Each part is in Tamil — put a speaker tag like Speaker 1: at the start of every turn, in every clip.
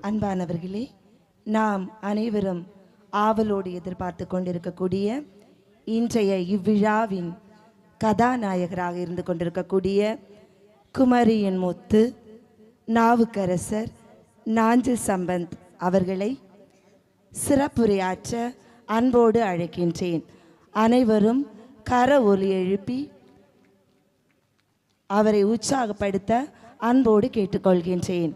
Speaker 1: அன்பானவர்களே, நாம் அனைவரும் ஆவலோடு எதிர்பார்த்து கொண்டிருக்கக்கூடிய இன்றைய இவ்விழாவின் கதாநாயகராக இருந்து கொண்டிருக்கக்கூடிய குமரியின் முத்து நாவுக்கரசர் நாஞ்சில் சம்பந்த் அவர்களை சிறப்புரையாற்ற அன்போடு அழைக்கின்றேன். அனைவரும் கர ஒலி எழுப்பி அவரை உற்சாகப்படுத்த அன்போடு கேட்டுக்கொள்கின்றேன்.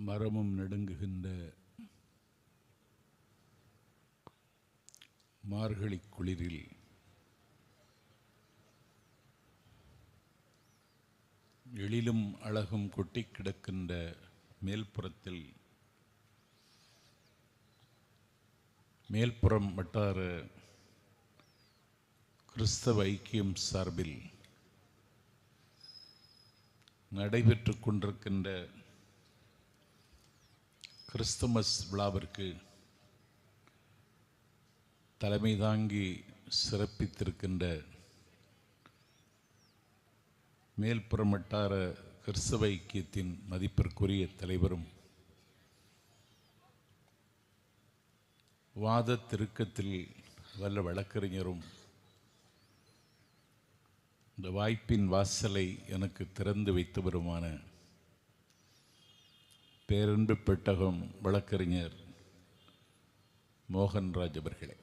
Speaker 2: மரமும் நடுங்குகின்ற மார்கழி குளிரில் எழிலும் அழகும் கொட்டி கிடக்கின்ற மேல்புறத்தில் மேல்புறம் வட்டார கிறிஸ்தவ ஐக்கியம் சார்பில் நடைபெற்று கொண்டிருக்கின்ற கிறிஸ்துமஸ் விழாவிற்கு தலைமை தாங்கி சிறப்பித்திருக்கின்ற மேல்புறம் வட்டார கிறிஸ்தவ ஐக்கியத்தின் மதிப்பிற்குரிய தலைவரும் வாத திருக்கத்தில் வல்ல வழக்கறிஞரும் இந்த வாய்ப்பின் வாசலை எனக்கு திறந்து வைத்தவருமான பேரன்பு பெட்டகம் வழக்கறிஞர் மோகன்ராஜ் அவர்களே,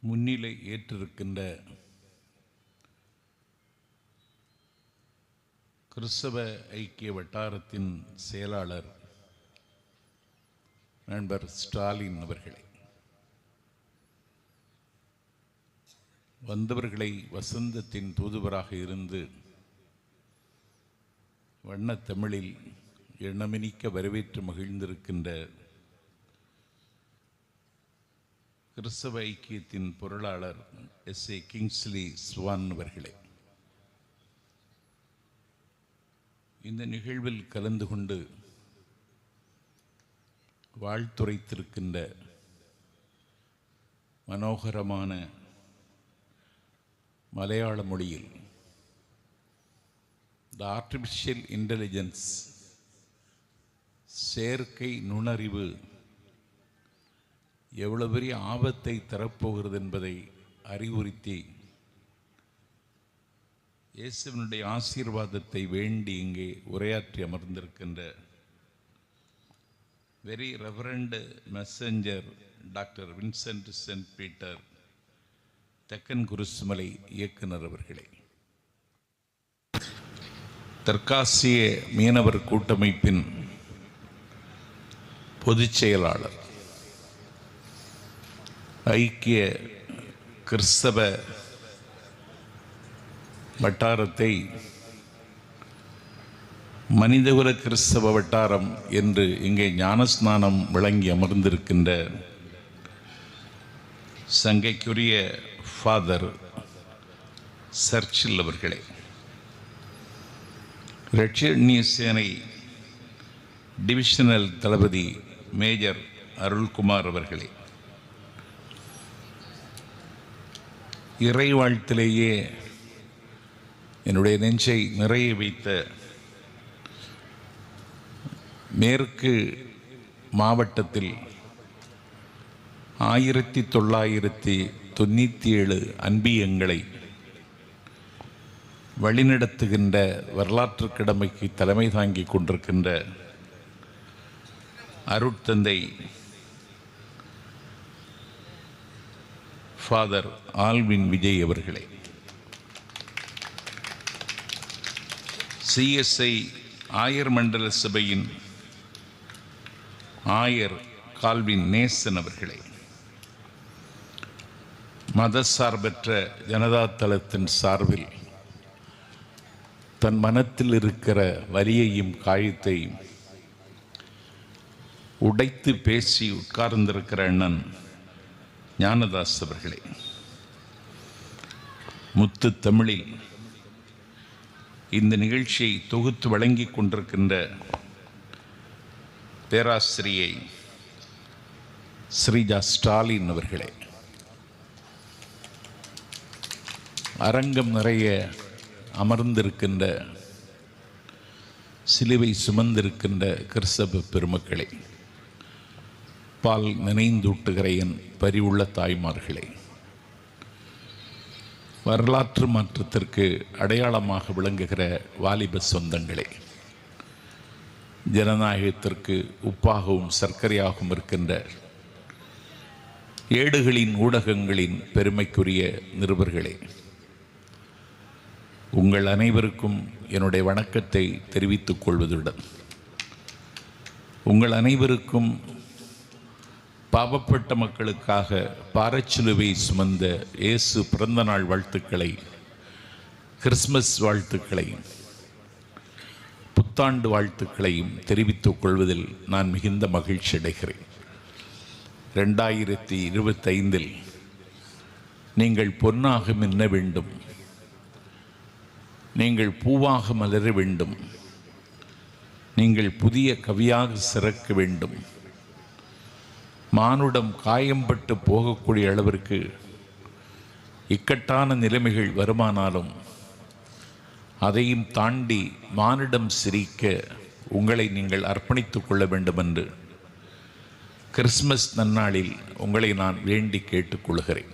Speaker 2: முன்னிலை ஏற்றிருக்கின்ற கிறிஸ்தவ ஐக்கிய வட்டாரத்தின் செயலாளர் நண்பர் ஸ்டாலின் அவர்களே, வந்தவர்களை வசந்தத்தின் தூதுவராக இருந்து வண்ணத்தமிழில் எண்ணமினிக்க வரவேற்று மகிழ்ந்திருக்கின்ற கிறிஸ்தவ ஐக்கியத்தின் பொருளாளர் SA கிங்ஸ்லி ஸ்வான் அவர்களே, இந்த நிகழ்வில் கலந்து கொண்டு வாழ்த்துரைத்திருக்கின்ற மனோகரமான மலையாள மொழியில் த ஆர்டிஃபிஷியல் இன்டெலிஜென்ஸ் செயற்கை நுண்ணறிவு எவ்வளவு பெரிய ஆபத்தை தரப்போகிறது என்பதை அறிவுறுத்தி இயேசுவினுடைய ஆசீர்வாதத்தை வேண்டி இங்கே உரையாற்றி அமர்ந்திருக்கின்ற very reverend messenger doctor Vincent Saint Peter Thekkan Kurusumalai இயக்குனர் அவர்களே, தெற்காசிய மீனவர் கூட்டமைப்பின் பொதுச் செயலாளர், ஐக்கிய கிறிஸ்தவ வட்டாரத்தை மனிதகுல கிறிஸ்தவ வட்டாரம் என்று இங்கே ஞானஸ்நானம் வழங்கி அமர்ந்திருக்கின்ற சங்கைக்குரிய ஃபாதர் சர்ச்சில் அவர்களே, ரட்சணிய சேனை டிவிஷனல் தளபதி மேஜர் அருள்குமார் அவர்களே, இறை வாழ்த்திலேயே என்னுடைய நெஞ்சை நிறைய வைத்த மேற்கு மாவட்டத்தில் 1997 அன்பியங்களை வழிநடத்துகின்ற வரலாற்று கடமைக்கு தலைமை தாங்கி கொண்டிருக்கின்ற அருட்தந்தை ஃபாதர் ஆல்வின் விஜய் அவர்களே, CSI ஆயர் மண்டல சபையின் ஆயர் கால்வின் நேசன் அவர்களே, மதசார்பற்ற ஜனதா தளத்தின் சார்பில் தன் மனத்தில் இருக்கிற வலியையும் காயத்தையும் உடைத்து பேசி உட்கார்ந்திருக்கிற அண்ணன் ஞானதாஸ் அவர்களே, முத்து தமிழில் இந்த நிகழ்ச்சியை தொகுத்து வழங்கி கொண்டிருக்கின்ற பேராசிரியை ஸ்ரீஜா ஸ்டாலின் அவர்களே, அரங்கம் நிறைய அமர்ந்திருக்கின்ற சிலுவை சுமந்திருக்கின்ற கிறிஸ்தவ பெருமக்களே, பால் நினைந்தூட்டுகிற என் பரிவுள்ள தாய்மார்களே, வரலாற்று மாற்றத்திற்கு அடையாளமாக விளங்குகிற வாலிப சொந்தங்களே, ஜனநாயகத்திற்கு உப்பாகவும் சர்க்கரையாகவும் இருக்கின்ற ஏடுகளின் ஊடகங்களின் பெருமைக்குரிய நிருபர்களே, உங்கள் அனைவருக்கும் என்னுடைய வணக்கத்தை தெரிவித்துக் கொள்வதுடன் உங்கள் அனைவருக்கும் பாவப்பட்ட மக்களுக்காக பாரச்சிலுவை சுமந்த இயேசு பிறந்த நாள் வாழ்த்துக்களை, கிறிஸ்மஸ் வாழ்த்துக்களையும் புத்தாண்டு வாழ்த்துக்களையும் தெரிவித்துக் கொள்வதில் நான் மிகுந்த மகிழ்ச்சி அடைகிறேன். 2025 நீங்கள் பொன்னாக மின்ன வேண்டும், நீங்கள் பூவாக மலர வேண்டும், நீங்கள் புதிய கவியாக சிறக்க வேண்டும். மானுடம் காயம்பட்டு போகக்கூடிய அளவிற்கு இக்கட்டான நிலைமைகள் வருமானாலும் அதையும் தாண்டி மானிடம் சிரிக்க உங்களை நீங்கள் அர்ப்பணித்துக் கொள்ள வேண்டும் என்று கிறிஸ்மஸ் நன்னாளில் உங்களை நான் வேண்டி கேட்டுக்கொள்கிறேன்.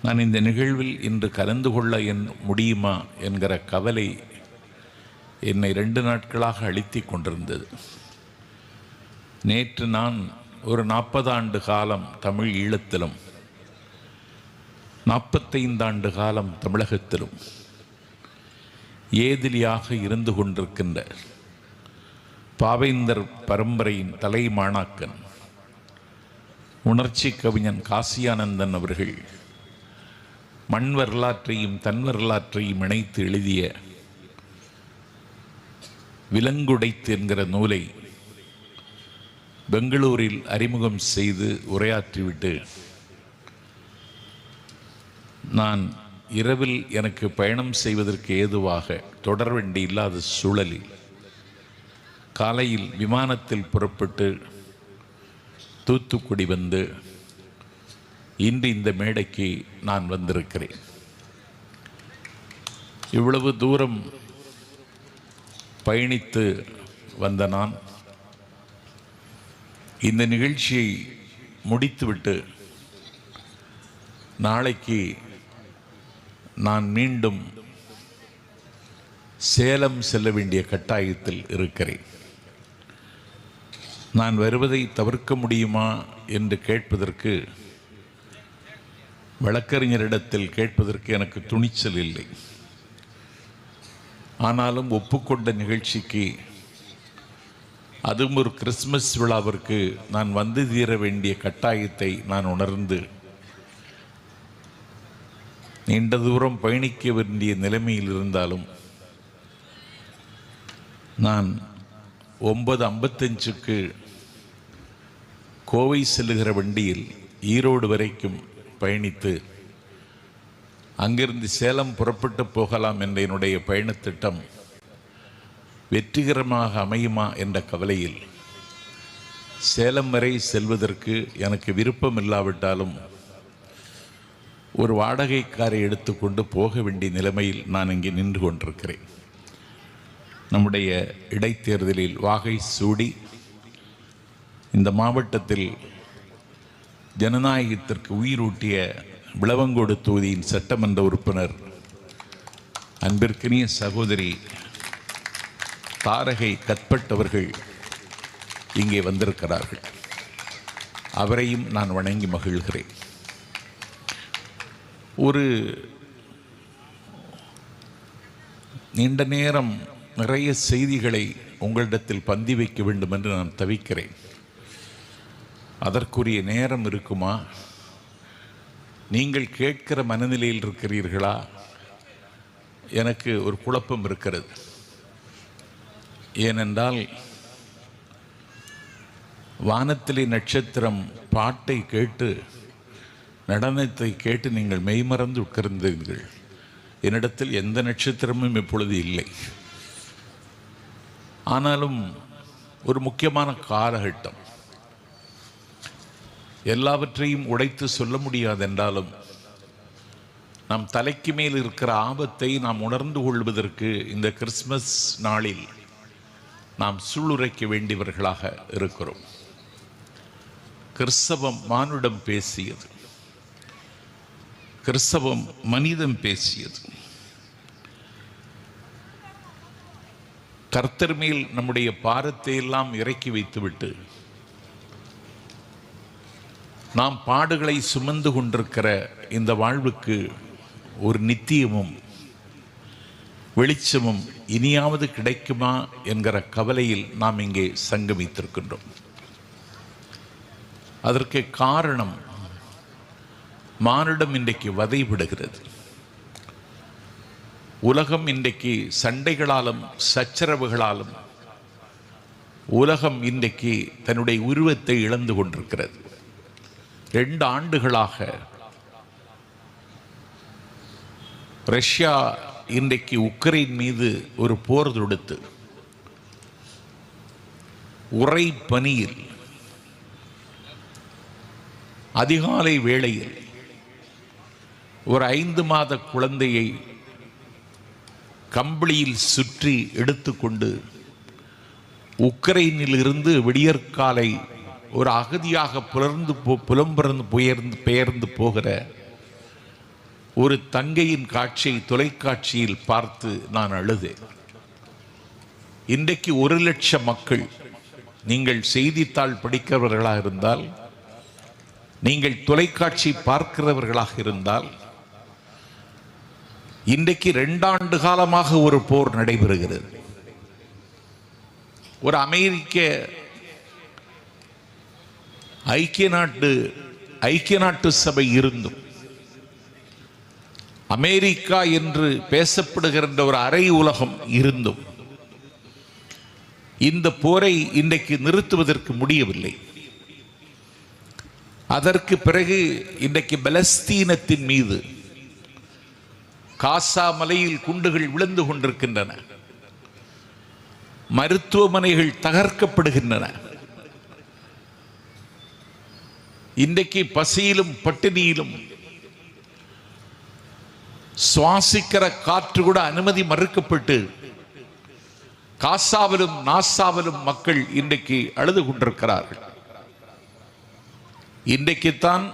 Speaker 2: நான் இந்த நிகழ்வில் இன்று கலந்து கொள்ள முடியுமா என்கிற கவலை என்னை 2 நாட்களாக அழுத்தி கொண்டிருந்தது. நேற்று நான் ஒரு 40 ஆண்டு காலம் தமிழ் ஈழத்திலும் 45 ஆண்டு காலம் தமிழகத்திலும் ஏதிலியாக இருந்து கொண்டிருக்கின்ற பாவேந்தர் பரம்பரையின் தலைமாணாக்கன் உணர்ச்சி கவிஞன் காசியானந்தன் அவர்கள் மண் வரலாற்றையும் தன் வரலாற்றையும் இணைத்து எழுதிய விலங்குடைத்து என்கிற நூலை பெங்களூரில் அறிமுகம் செய்து உரையாற்றிவிட்டு நான் இரவில் எனக்கு பயணம் செய்வதற்கு ஏதுவாக தொடர வேண்டி இல்லாத சூழலில் காலையில் விமானத்தில் புறப்பட்டு தூத்துக்குடி வந்து இன்று இந்த மேடைக்கு நான் வந்திருக்கிறேன். இவ்வளவு தூரம் பயணித்து வந்த நான் இந்த நிகழ்ச்சியை முடித்துவிட்டு நாளைக்கு நான் மீண்டும் சேலம் செல்ல வேண்டிய கட்டாயத்தில் இருக்கிறேன். நான் வருவதை தவிர்க்க முடியுமா என்று கேட்பதற்கு, வழக்கறிஞரிடத்தில் கேட்பதற்கு எனக்கு துணிச்சல் இல்லை. ஆனாலும் ஒப்புக்கொண்ட நிகழ்ச்சிக்கு, அதுவும் ஒரு கிறிஸ்மஸ் விழாவிற்கு நான் வந்து தீர வேண்டிய கட்டாயத்தை நான் உணர்ந்து நீண்ட தூரம் பயணிக்க வேண்டிய நிலைமையில் இருந்தாலும் நான் 9:55க்கு கோவை செல்லுகிற வண்டியில் ஈரோடு வரைக்கும் பயணித்து அங்கிருந்து சேலம் புறப்பட்டு போகலாம் என்ற என்னுடைய பயணத்திட்டம் வெற்றிகரமாக அமையுமா என்ற கவலையில் சேலம் வரை செல்வதற்கு எனக்கு விருப்பம் இல்லாவிட்டாலும் ஒரு வாடகை காரை எடுத்துக்கொண்டு போக வேண்டிய நிலைமையில் நான் இங்கே நின்று கொண்டிருக்கிறேன். நம்முடைய இடைத்தேர்தலில் வாகை சூடி இந்த மாவட்டத்தில் ஜனநாயகத்திற்கு உயிரூட்டிய விளவங்கோடு தொகுதியின் சட்டமன்ற உறுப்பினர் அன்பிற்கினிய சகோதரி தாரகை கத்பட்டவர்கள் இங்கே வந்திருக்கிறார்கள். அவரையும் நான் வணங்கி மகிழ்கிறேன். ஒரு நீண்ட நேரம் நிறைய செய்திகளை உங்களிடத்தில் பந்தி வைக்க வேண்டும் என்று நான் தவிக்கிறேன். அதற்குரிய நேரம் இருக்குமா? நீங்கள் கேட்கிற மனநிலையில் இருக்கிறீர்களா? எனக்கு ஒரு குழப்பம் இருக்கிறது. ஏனென்றால் வானத்திலே நட்சத்திரம் பாட்டை கேட்டு நடனத்தை கேட்டு நீங்கள் மெய்மறந்து உட்கார்ந்தீர்கள். என்னிடத்தில் எந்த நட்சத்திரமும் இப்பொழுது இல்லை. ஆனாலும் ஒரு முக்கியமான காலகட்டம், எல்லாவற்றையும் உடைத்து சொல்ல முடியாதென்றாலும் நம் தலைக்கு மேல் இருக்கிற ஆபத்தை நாம் உணர்ந்து கொள்வதற்கு இந்த கிறிஸ்மஸ் நாளில் நாம் சூளுரைக்க வேண்டியவர்களாக இருக்கிறோம். கிறிஸ்தவம் மானுடம் பேசியது, கிறிஸ்தவம் மனிதம் பேசியது. கர்த்தர் மேல் நம்முடைய பாரத்தை எல்லாம் இறக்கி வைத்துவிட்டு நாம் பாடுகளை சுமந்து கொண்டிருக்கிற இந்த வாழ்வுக்கு ஒரு நித்தியமும் வெளிச்சமும் இனியாவது கிடைக்குமா என்கிற கவலையில் நாம் இங்கே சங்கமித்திருக்கின்றோம். அதற்கு காரணம், மானிடம் இன்றைக்கு வதைவிடுகிறது. உலகம் இன்றைக்கு சண்டைகளாலும் சச்சரவுகளாலும் உலகம் இன்றைக்கு தன்னுடைய உருவத்தை இழந்து கொண்டிருக்கிறது. 2 ஆண்டுகளாக ரஷ்யா இன்றைக்கு உக்ரைன் மீது ஒரு போர் தொடுத்து உறை பனியில் அதிகாலை வேளையில் ஒரு 5 மாத குழந்தையை கம்பளியில் சுற்றி எடுத்துக்கொண்டு உக்ரைனில் இருந்து விடியற்காலை ஒரு அகதியாக பெயர்ந்து போகிற ஒரு தங்கையின் காட்சியை தொலைக்காட்சியில் பார்த்து நான் அழுதேன். இன்றைக்கு 1 லட்சம் மக்கள், நீங்கள் செய்தித்தாள் படிக்கிறவர்களாக இருந்தால், நீங்கள் தொலைக்காட்சி பார்க்கிறவர்களாக இருந்தால், இன்றைக்கு 2 ஆண்டு காலமாக ஒரு போர் நடைபெறுகிறது. ஒரு அமெரிக்க ஐக்கிய நாட்டு சபை இருந்தும், அமெரிக்கா என்று பேசப்படுகின்ற ஒரு அரை உலகம் இருந்தும் இந்த போரை இன்றைக்கு நிறுத்துவதற்கு முடியவில்லை. அதற்கு பிறகு இன்றைக்கு பலஸ்தீனத்தின் மீது காசா மலையில் குண்டுகள் விழுந்து கொண்டிருக்கின்றன, மருத்துவமனைகள் தகர்க்கப்படுகின்றன. இன்றைக்கு பசியிலும் பட்டினியிலும் சுவாசிக்கிற காற்று கூட அனுமதி மறுக்கப்பட்டு காசாவிலும் நாசாவிலும் மக்கள் இன்றைக்கு அழுது கொண்டிருக்கிறார்கள். இன்றைக்குத்தான்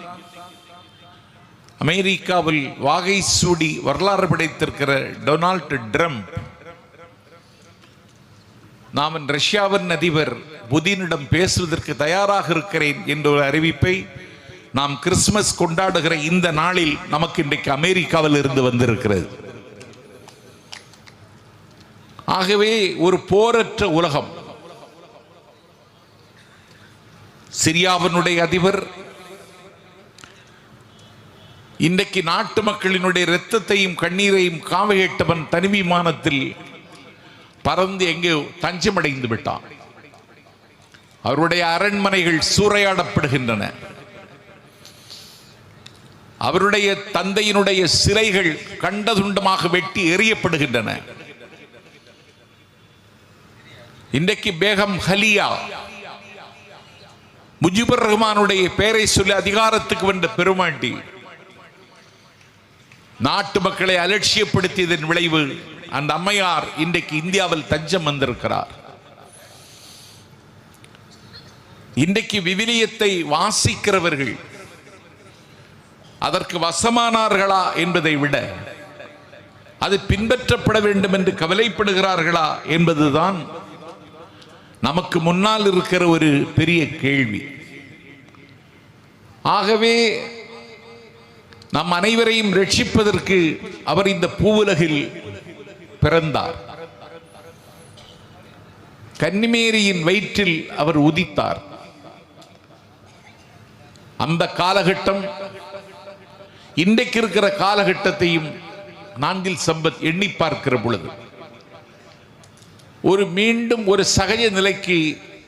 Speaker 2: அமெரிக்காவில் வாகை சூடி வரலாறு படைத்திருக்கிற டொனால்டு ட்ரம்ப், நான் ரஷ்யாவின் அதிபர் புதினிடம் பேசுவதற்கு தயாராக இருக்கிறேன் என்ற ஒரு அறிவிப்பை நாம் கிறிஸ்துமஸ் கொண்டாடுகிற இந்த நாளில் நமக்கு இன்றைக்கு அமெரிக்காவில் இருந்து வந்திருக்கிறது. ஆகவே ஒரு போரற்ற உலகம். சிரியாவினுடைய அதிபர் இன்றைக்கு நாட்டு மக்களினுடைய இரத்தத்தையும் கண்ணீரையும் காவை கேட்டவன் தனிவிமானத்தில் பறந்து எங்கே தஞ்சமடைந்து விட்டான். அவருடைய அரண்மனைகள் சூறையாடப்படுகின்றன. அவருடைய தந்தையினுடைய சிலைகள் கண்டதுண்டமாக வெட்டி எறியப்படுகின்றன. இன்றைக்கு பேகம் ஹலியா, முஜிபுர் ரஹ்மானுடைய பெயரை சொல்லி அதிகாரத்துக்கு வந்த பெருமாண்டி, நாட்டு மக்களை அலட்சியப்படுத்தியதன் விளைவு அந்த அம்மையார் இன்றைக்கு இந்தியாவில் தஞ்சம் வந்திருக்கிறார். இன்றைக்கு விவிலியத்தை வாசிக்கிறவர்கள் அதற்கு வசமானார்களா என்பதை விட அது பின்பற்றப்பட வேண்டும் என்று கவலைப்படுகிறார்களா என்பதுதான் நமக்கு முன்னால் இருக்கிற ஒரு பெரிய கேள்வி. ஆகவே நம் அனைவரையும் ரட்சிப்பதற்கு அவர் இந்த பூவுலகில் பிறந்தார். கன்னிமேரியின் வயிற்றில் அவர் உதித்தார். அந்த காலகட்டம் இன்றைக்கு இருக்கிற காலகட்டத்தையும் நான்கில் சம்பத் எண்ணி பார்க்கிற பொழுது மீண்டும் ஒரு சகஜ நிலைக்கு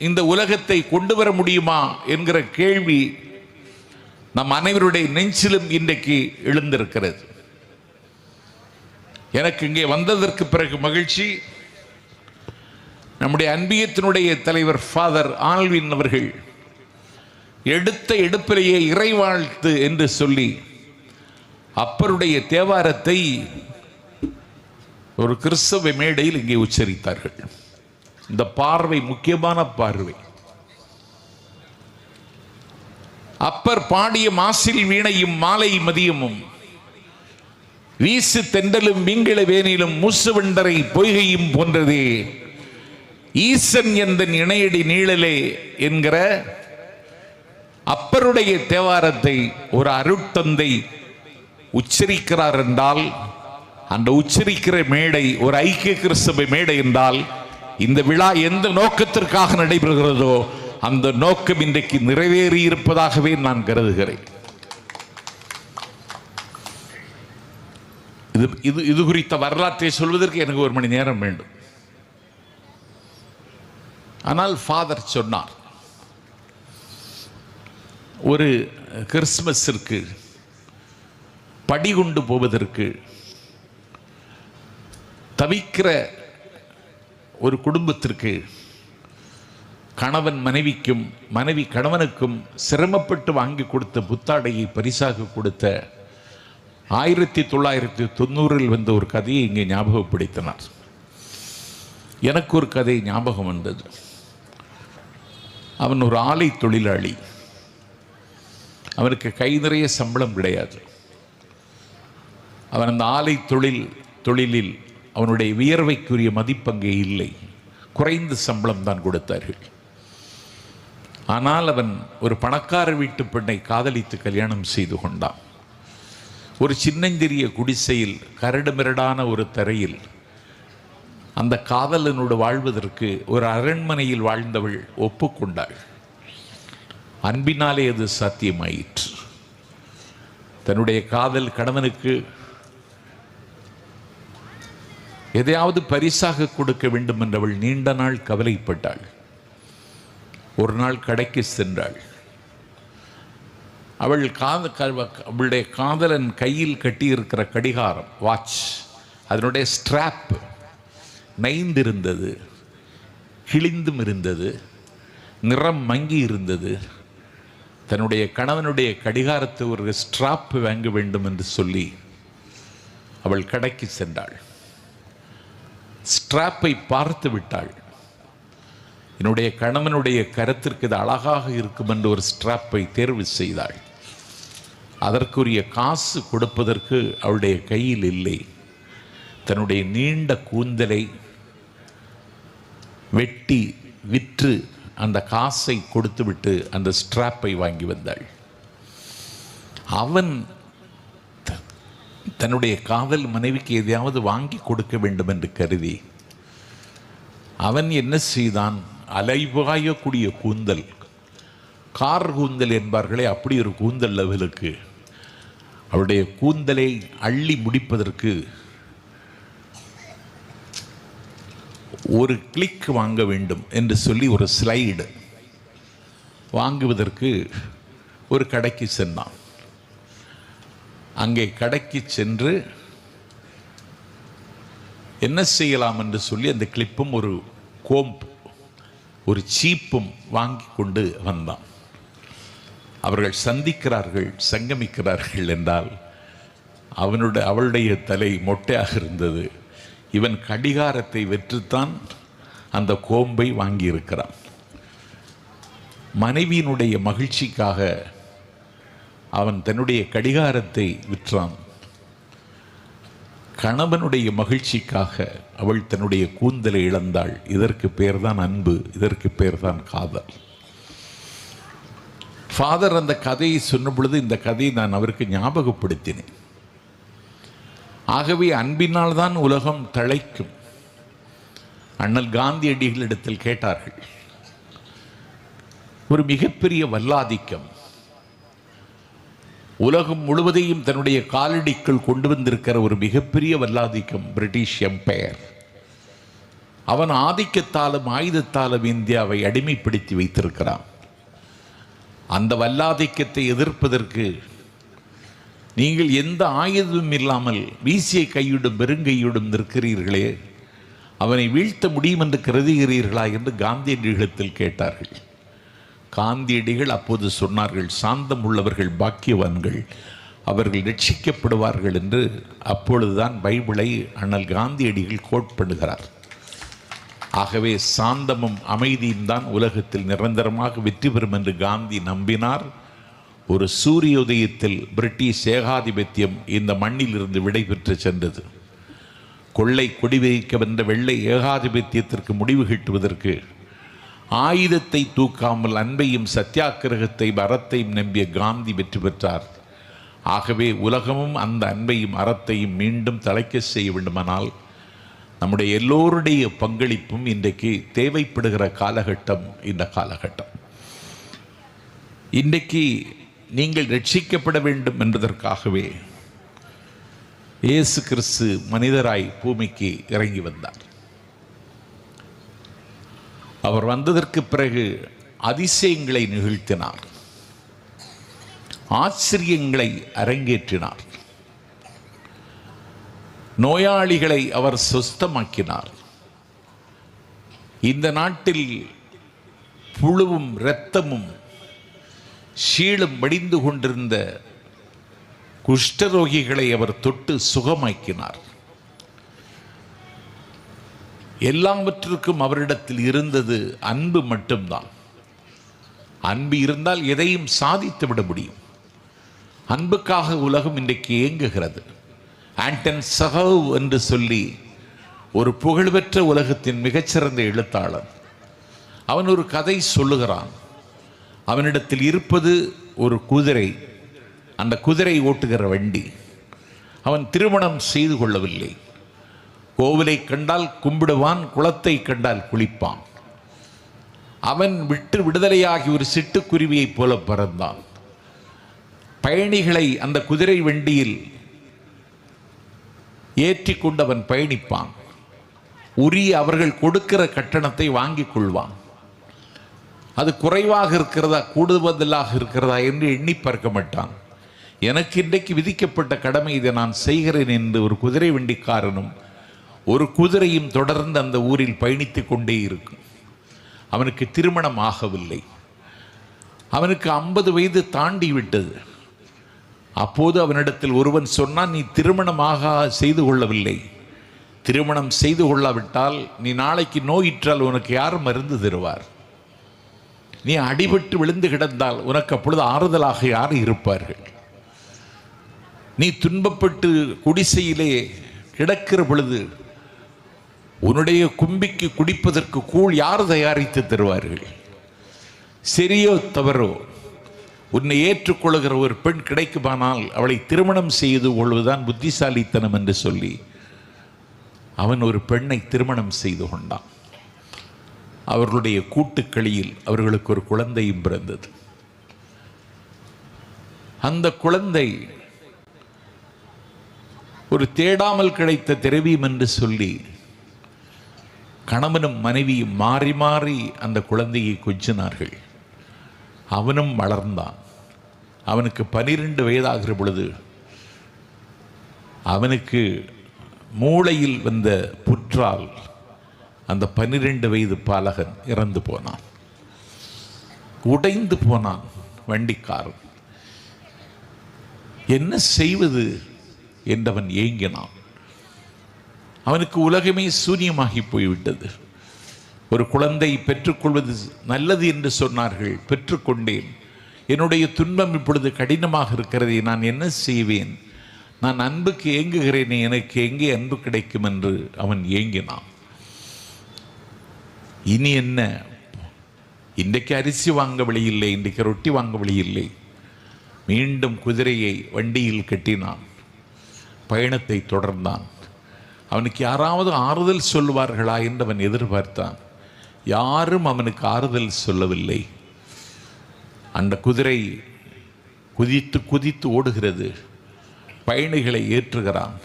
Speaker 2: இந்த உலகத்தை கொண்டு வர முடியுமா என்கிற கேள்வி நம் அனைவருடைய நெஞ்சிலும் இன்றைக்கு எழுந்திருக்கிறது. எனக்கு இங்கே வந்ததற்கு பிறகு மகிழ்ச்சி. நம்முடைய அன்பியத்தினுடைய தலைவர் ஃபாதர் ஆல்வின் அவர்கள் எடுத்த எடுப்பிலேயே இறைவாழ்த்து என்று சொல்லி அப்பருடைய தேவாரத்தை ஒரு கிறிஸ்தவ மேடையில் இங்கே உச்சரித்தார்கள். இந்த பார்வை முக்கியமான பார்வை. அப்பர் பாடிய மாசில் வீணையும் மாலை மதியமும் வீசு தெண்டலும் மீன்கள வேனிலும் மூசுவண்டரை பொய்கையும் போன்றதே ஈசன் எந்தன் இணையடி நீழலே என்கிற அப்பருடைய தேவாரத்தை ஒரு அருட்தந்தை உச்சரிக்கிறார் என்றால், அந்த உச்சரிக்கிற மேடை ஒரு ஐக்கிய கிறிஸ்தவ மேடை என்றால், இந்த விழா எந்த நோக்கத்திற்காக நடைபெறுகிறதோ அந்த நோக்கம் இன்றைக்கு நிறைவேறி இருப்பதாகவே நான் கருதுகிறேன். இது குறித்த வரலாற்றை சொல்வதற்கு எனக்கு 1 மணி நேரம் வேண்டும். ஆனால் ஃபாதர் சொன்னார், ஒரு கிறிஸ்துமஸிற்கு படி கொண்டு போவதற்கு தவிக்கிற ஒரு குடும்பத்திற்கு கணவன் மனைவிக்கும் மனைவி கணவனுக்கும் சிரமப்பட்டு வாங்கி கொடுத்த புத்தாடையை பரிசாக கொடுத்த 1990 வந்த ஒரு கதையை இங்கே ஞாபகப்படுத்தினார். எனக்கு ஒரு கதை ஞாபகம் வந்தது. அவன் ஒரு ஆலை தொழிலாளி. அவனுக்கு கை நிறைய சம்பளம் கிடையாது. அவன் அந்த ஆலை தொழிலில் அவனுடைய வியர்வைக்குரிய மதிப்பங்கே இல்லை. குறைந்த சம்பளம் தான் கொடுத்தார்கள். ஆனால் அவன் ஒரு பணக்கார வீட்டு பெண்ணை காதலித்து கல்யாணம் செய்து கொண்டான். ஒரு சின்னஞ்சிறிய குடிசையில் கரடுமிரடான ஒரு தரையில் அந்த காதலனோடு வாழ்வதற்கு ஒரு அரண்மனையில் வாழ்ந்தவள் ஒப்புக்கொண்டாள். அன்பினாலே அது சாத்தியமாயிற்று. தன்னுடைய காதல் கணவனுக்கு எதையாவது பரிசாக கொடுக்க வேண்டும் என்றவள் நீண்ட நாள் கவலைப்பட்டாள். ஒரு நாள் கடைக்கு சென்றாள். அவளுடைய காதலன் கையில் கட்டியிருக்கிற கடிகாரம், வாட்ச், அதனுடைய ஸ்ட்ராப் நைந்திருந்தது, கிழிந்தும் இருந்தது, நிறம் மங்கி இருந்தது. தன்னுடைய கணவனுடைய கடிகாரத்தை ஒரு ஸ்ட்ராப் வாங்க வேண்டும் என்று சொல்லி அவள் கடைக்கு சென்றாள். ஸ்ட்ராப்பை பார்த்து விட்டாள். என்னுடைய கணவனுடைய கருத்திற்கு இது அழகாக இருக்கும் என்று ஒரு ஸ்ட்ராப்பை தேர்வு செய்தாள். அதற்குரிய காசு கொடுப்பதற்கு அவளுடைய கையில் இல்லை. தன்னுடைய நீண்ட கூந்தலை வெட்டி விற்று அந்த காசை கொடுத்துவிட்டு அந்த ஸ்ட்ராப்பை வாங்கி வந்தாள். அவன் தன்னுடைய காதல் மனைவிக்கு எதையாவது வாங்கி கொடுக்க வேண்டும் என்று கருதி அவன் என்ன செய்தான்? அலைபாயக்கூடிய கூந்தல், கார் கூந்தல் என்பார்களே, அப்படி ஒரு கூந்தல் லெவலுக்கு அவருடைய கூந்தலை அள்ளி முடிப்பதற்கு ஒரு கிளிக் வாங்க வேண்டும் என்று சொல்லி ஒரு ஸ்லைடு வாங்குவதற்கு ஒரு கடைக்கு சென்றான். அங்கே கடைக்கு சென்று என்ன செய்யலாம் என்று சொல்லி அந்த கிளிப்பும் ஒரு கோம்பு ஒரு சீப்பும் வாங்கி கொண்டு வந்தான். அவர்கள் சந்திக்கிறார்கள், சங்கமிக்கிறார்கள் என்றால் அவளுடைய தலை மொட்டையாக இருந்தது. இவன் கடிகாரத்தை வெற்றுத்தான் அந்த கோம்பை வாங்கியிருக்கிறான். மனைவியினுடைய மகிழ்ச்சிக்காக அவன் தன்னுடைய கடிகாரத்தை விற்றான். கணவனுடைய மகிழ்ச்சிக்காக அவள் தன்னுடைய கூந்தலை இழந்தாள். இதற்கு பேர்தான் அன்பு, இதற்கு பேர்தான் காதல். ஃபாதர் அந்த கதையை சொன்ன பொழுது இந்த கதையை நான் அவருக்கு ஞாபகப்படுத்தினேன். ஆகவே அன்பினால் தான் உலகம் தழைக்கும். அண்ணல் காந்தியடிகளிடத்தில் கேட்டார்கள், ஒரு மிகப்பெரிய வல்லாதிக்கம் உலகம் முழுவதையும் தன்னுடைய காலடிக்குள் கொண்டு வந்திருக்கிற ஒரு மிகப்பெரிய வல்லாதிக்கம் பிரிட்டிஷ் எம்பையர். அவன் ஆதிக்கத்தாலும் ஆயுதத்தாலும் இந்தியாவை அடிமைப்படுத்தி வைத்திருக்கிறான். அந்த வல்லாதிக்கத்தை எதிர்ப்பதற்கு நீங்கள் எந்த ஆயுதமும் இல்லாமல் வீசிய கையுடன் பெருங்கையுடன் நிற்கிறீர்களே, அவனை வீழ்த்த முடியும் என்று கருதுகிறீர்களா என்று காந்தியடிகளிடத்தில் கேட்டார்கள். காந்தியடிகள் அப்போது சொன்னார்கள், சாந்தம் உள்ளவர்கள் பாக்கியவான்கள், அவர்கள் ரட்சிக்கப்படுவார்கள் என்று. அப்பொழுதுதான் பைபிளை அண்ணல் காந்தியடிகள் கோட் பண்ணுகிறார். ஆகவே சாந்தமும் அமைதியும் தான் உலகத்தில் நிரந்தரமாக வெற்றி பெறும் என்று காந்தி நம்பினார். ஒரு சூரியோதயத்தில் பிரிட்டிஷ் ஏகாதிபத்தியம் இந்த மண்ணிலிருந்து விடைபெற்று சென்றது. கொள்ளை கொடி வைக்க வந்த வெள்ளை ஏகாதிபத்தியத்திற்கு முடிவு கட்டுவதற்கு ஆயுதத்தை தூக்காமல் அன்பையும் சத்தியாகிரகத்தையும் அறத்தையும் நம்பிய காந்தி வெற்றி பெற்றார். ஆகவே உலகமும் அந்த அன்பையும் அறத்தையும் மீண்டும் தலைக்க செய்ய வேண்டுமானால் நம்முடைய எல்லோருடைய பங்களிப்பும் இன்றைக்கு தேவைப்படுகிற காலகட்டம் இந்த காலகட்டம். இன்றைக்கு நீங்கள் ரட்சிக்கப்பட வேண்டும் என்பதற்காகவே இயேசு கிறிஸ்து மனிதராய் பூமிக்கு இறங்கி வந்தார். அவர் வந்ததற்கு பிறகு அதிசயங்களை நிகழ்த்தினார், ஆச்சரியங்களை அரங்கேற்றினார், நோயாளிகளை அவர் சுஸ்தமாக்கினார். இந்த நாட்டில் புழுவும் இரத்தமும் சீழும் வடிந்து கொண்டிருந்த குஷ்டரோகிகளை அவர் தொட்டு சுகமாக்கினார். எல்லாவற்றிற்கும் அவரிடத்தில் இருந்தது அன்பு மட்டும்தான். அன்பு இருந்தால் எதையும் சாதித்து விட முடியும். அன்புக்காக உலகம் இன்றைக்கு இயங்குகிறது. ஆண்டன் சகவ் என்று சொல்லி ஒரு புகழ்பெற்ற உலகத்தின் மிகச்சிறந்த எழுத்தாளர், அவன் ஒரு கதை சொல்லுகிறான். அவனிடத்தில் இருப்பது ஒரு குதிரை, அந்த குதிரை ஓட்டுகிற வண்டி. அவன் திருமணம் செய்து கொள்ளவில்லை. கோவிலை கண்டால் கும்பிடுவான், குளத்தை கண்டால் குளிப்பான். அவன் விடுதலையாகி ஒரு சிட்டுக்குருவியைப் போல பறந்தான். பயணிகளை அந்த குதிரை வண்டியில் ஏற்றி கொண்டு அவன் பயணிப்பான். உரிய அவர்கள் கொடுக்கிற கட்டணத்தை வாங்கிக் கொள்வான். அது குறைவாக இருக்கிறதா கூடுதலாக இருக்கிறதா என்று எண்ணி பார்க்க மாட்டான். எனக்கு இன்றைக்கு விதிக்கப்பட்ட கடமை, இதை நான் செய்கிறேன் என்று ஒரு குதிரை வண்டிக்காரனும் ஒரு குதிரையும் தொடர்ந்து அந்த ஊரில் பயணித்து கொண்டே இருக்கும். அவனுக்கு திருமணம் ஆகவில்லை. அவனுக்கு 50 வயது தாண்டி விட்டது. அப்போது அவனிடத்தில் ஒருவன் சொன்னான், நீ திருமணமாக செய்து கொள்ளவில்லை, திருமணம் செய்து கொள்ளாவிட்டால் நீ நாளைக்கு நோயிற்றால் உனக்கு யார் மருந்து தருவார்? நீ அடிபட்டு விழுந்து கிடந்தால் உனக்கு அப்பொழுது ஆறுதலாக யார் இருப்பார்கள்? நீ துன்பப்பட்டு குடிசையிலே கிடக்கிற பொழுது உன்னுடைய கும்பிக்கு குடிப்பதற்கு கூழ் யார் தயாரித்து தருவார்கள்? சரியோ தவறோ, உன்னை ஏற்றுக்கொள்கிற ஒரு பெண் கிடைக்குமானால் அவளை திருமணம் செய்து கொள்வதுதான் புத்திசாலித்தனம் என்று சொல்லி அவன் ஒரு பெண்ணை திருமணம் செய்து கொண்டான். அவர்களுடைய கூட்டுக்களியில் அவர்களுக்கு ஒரு குழந்தையும் பிறந்தது. அந்த குழந்தை ஒரு தேடாமல் கிடைத்த திரவியம் என்று சொல்லி கணவனும் மனைவியும் மாறி மாறி அந்த குழந்தையை கொஞ்சினார்கள். அவனும் வளர்ந்தான். அவனுக்கு 12 வயதாகிற பொழுது அவனுக்கு மூளையில் வந்த புற்றால் அந்த 12 வயது பாலகன் இறந்து போனான். உடைந்து போனான் வண்டிக்காரன். என்ன செய்வது என்றவன் ஏங்கினான். அவனுக்கு உலகமே சூன்யமாகி போய்விட்டது. ஒரு குழந்தை பெற்றுக்கொள்வது நல்லது என்று சொன்னார்கள், பெற்றுக்கொண்டேன். என்னுடைய துன்பம் இப்பொழுது கடினமாக இருக்கிறதை நான் என்ன செய்வேன்? நான் அன்புக்கு ஏங்குகிறேனே, எனக்கு எங்கே அன்பு கிடைக்கும் என்று அவன் ஏங்கினான். இனி என்ன? இன்றைக்கு அரிசி வாங்க வழி இல்லை, இன்றைக்கு ரொட்டி வாங்க வழி இல்லை. மீண்டும் குதிரையை வண்டியில் கட்டினான், பயணத்தை தொடர்ந்தான். அவனுக்கு யாராவது ஆறுதல் சொல்லுவார்களா என்று அவன் எதிர்பார்த்தான். யாரும் அவனுக்கு ஆறுதல் சொல்லவில்லை. அந்த குதிரை குதித்து குதித்து ஓடுகிறது, பயணிகளை ஏற்றுகிறான்.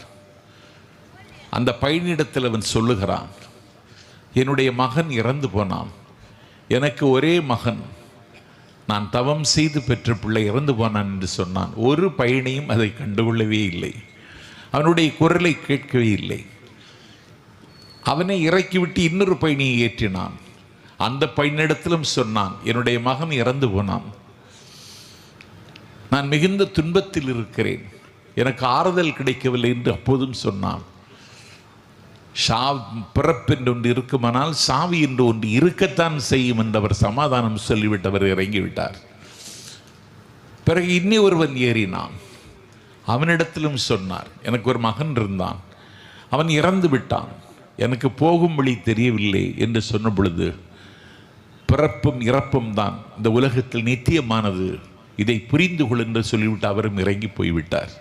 Speaker 2: அந்த பயணியிடத்தில் அவன் சொல்லுகிறான், என்னுடைய மகன் இறந்து போனான், எனக்கு ஒரே மகன், நான் தவம் செய்து பெற்ற பிள்ளை இறந்து போனான் என்று சொன்னான். ஒரு பயணியும் அதை கண்டுகொள்ளவே இல்லை. அவனுடைய குரலை கேட்கவே இல்லை. அவனை இறக்கிவிட்டு இன்னொரு பயணியை ஏற்றினான். அந்த பயனிடத்திலும் சொன்னான், என்னுடைய மகன் இறந்து போனான், நான் மிகுந்த துன்பத்தில் இருக்கிறேன், எனக்கு ஆறுதல் கிடைக்கவில்லை என்று அப்போதும் சொன்னான். பிறப்பு என்று ஒன்று இருக்குமானால் சாவி என்று ஒன்று இருக்கத்தான் செய்யும் என்று அவர் சமாதானம் சொல்லிவிட்டவர் இறங்கிவிட்டார். பிறகு இன்னி ஒருவன் ஏறினான். அவனிடத்திலும் சொன்னார், எனக்கு ஒரு மகன் இருந்தான், அவன் இறந்து விட்டான், எனக்கு போகும் வழி தெரியவில்லை என்று சொன்ன பொழுது, பிறப்பும் இறப்பும் தான் இந்த உலகத்தில் நித்தியமானது, இதை புரிந்து கொள் என்று சொல்லிவிட்டு அவரும் இறங்கி போய்விட்டார்.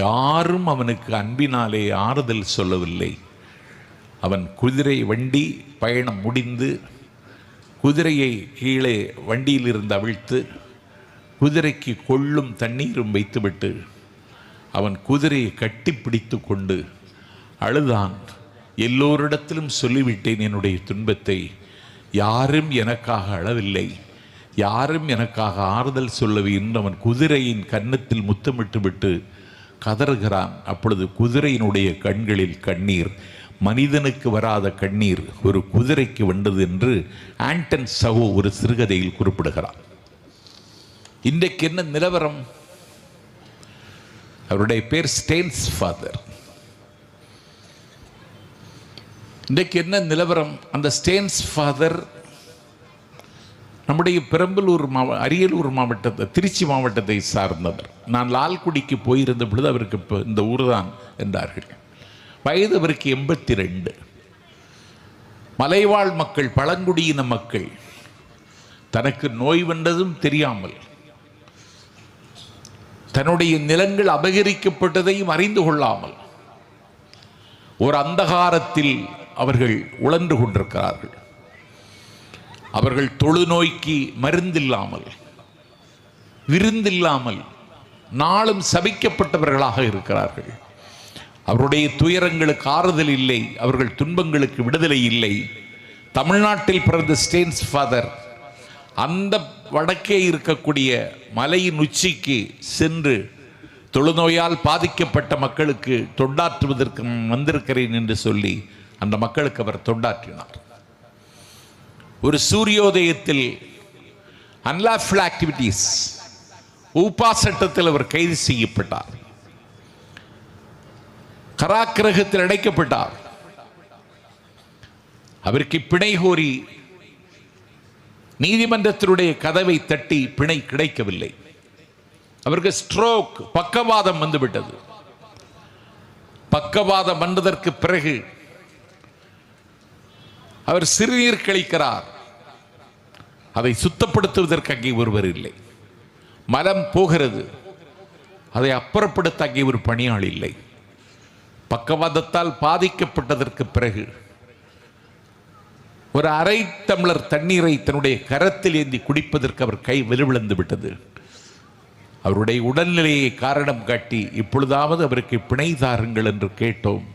Speaker 2: யாரும் அவனுக்கு அன்பினாலே ஆறுதல் சொல்லவில்லை. அவன் குதிரை வண்டி பயணம் முடிந்து குதிரையை கீழே வண்டியிலிருந்து அவிழ்த்து குதிரைக்கு கொள்ளும் தண்ணீரும் வைத்துவிட்டு அவன் குதிரையை கட்டி பிடித்து கொண்டு அழுதான். எல்லோரிடத்திலும் சொல்லிவிட்டேன் என்னுடைய துன்பத்தை, யாரும் எனக்காக அழவில்லை, யாரும் எனக்காக ஆறுதல் சொல்லவில்லை என்று அவன் குதிரையின் கன்னத்தில் முத்தமிட்டு விட்டு கதறுகிறான். அப்பொழுது குதிரையினுடைய கண்களில் கண்ணீர், மனிதனுக்கு வராத கண்ணீர் ஒரு குதிரைக்கு வந்தது என்று ஆண்டன் சகோ ஒரு சிறுகதையில் குறிப்பிடுகிறார். இன்றைக்கு என்ன நிலவரம்? அவருடைய பேர் ஸ்டேன்ஸ் ஃபாதர். இன்றைக்கு என்ன நிலவரம்? அந்த ஸ்டேன்ஸ் ஃபாதர் நம்முடைய பெரம்பலூர் அரியலூர் மாவட்டத்தை, திருச்சி மாவட்டத்தை சார்ந்தவர். நான் லால்குடிக்கு போயிருந்த பொழுது அவருக்கு இப்போ இந்த ஊர் தான் என்றார்கள். வயது அவருக்கு 82. மலைவாழ் மக்கள், பழங்குடியின மக்கள், தனக்கு நோய் வந்ததும் தெரியாமல், தன்னுடைய நிலங்கள் அபகரிக்கப்பட்டதையும் அறிந்து கொள்ளாமல் ஒரு அந்தகாரத்தில் அவர்கள் உழன்று கொண்டிருக்கிறார்கள். அவர்கள் தொழுநோய்க்கு மருந்தில்லாமல், விருந்தில்லாமல் நாளும் சபிக்கப்பட்டவர்களாக இருக்கிறார்கள். அவருடைய துயரங்களுக்கு ஆறுதல் இல்லை, அவர்கள் துன்பங்களுக்கு விடுதலை இல்லை. தமிழ்நாட்டில் பிறந்த ஸ்டேன்ஸ் ஃபாதர் அந்த வடக்கே இருக்கக்கூடிய மலையின் உச்சிக்கு சென்று தொழுநோயால் பாதிக்கப்பட்ட மக்களுக்கு தொண்டாற்றுவதற்கு வந்திருக்கிறேன் என்று சொல்லி அந்த மக்களுக்கு அவர் தொண்டாற்றினார். ஒரு சூரியோதயத்தில் அன்லாஃபுல் ஆக்டிவிட்டீஸ் ஊப்பா சட்டத்தில் அவர் கைது செய்யப்பட்டார். கராக்கிரகத்தில் அடைக்கப்பட்டார். அவருக்கு பிணை கோரி நீதிமன்றத்தினுடைய கதவை தட்டி பிணை கிடைக்கவில்லை. அவருக்கு ஸ்ட்ரோக், பக்கவாதம் வந்துவிட்டது. பக்கவாதம் வந்ததற்கு பிறகு அவர் சிறுநீர் கழிக்கிறார். அதை சுத்தப்படுத்துவதற்கு அங்கே ஒருவர் இல்லை. மலம் போகிறது, அதை அப்புறப்படுத்த அங்கே ஒரு பணியாள் இல்லை. பக்கவாதத்தால் பாதிக்கப்பட்டதற்கு பிறகு ஒரு அரை டம்ளர் தண்ணீரை தன்னுடைய கரத்தில் ஏந்தி குடிப்பதற்கு அவர் கை விழுந்து விட்டது. அவருடைய உடல்நிலையை காரணம் காட்டி இப்பொழுதாவது அவருக்கு பிணை தாருங்கள் என்று கேட்டோம்.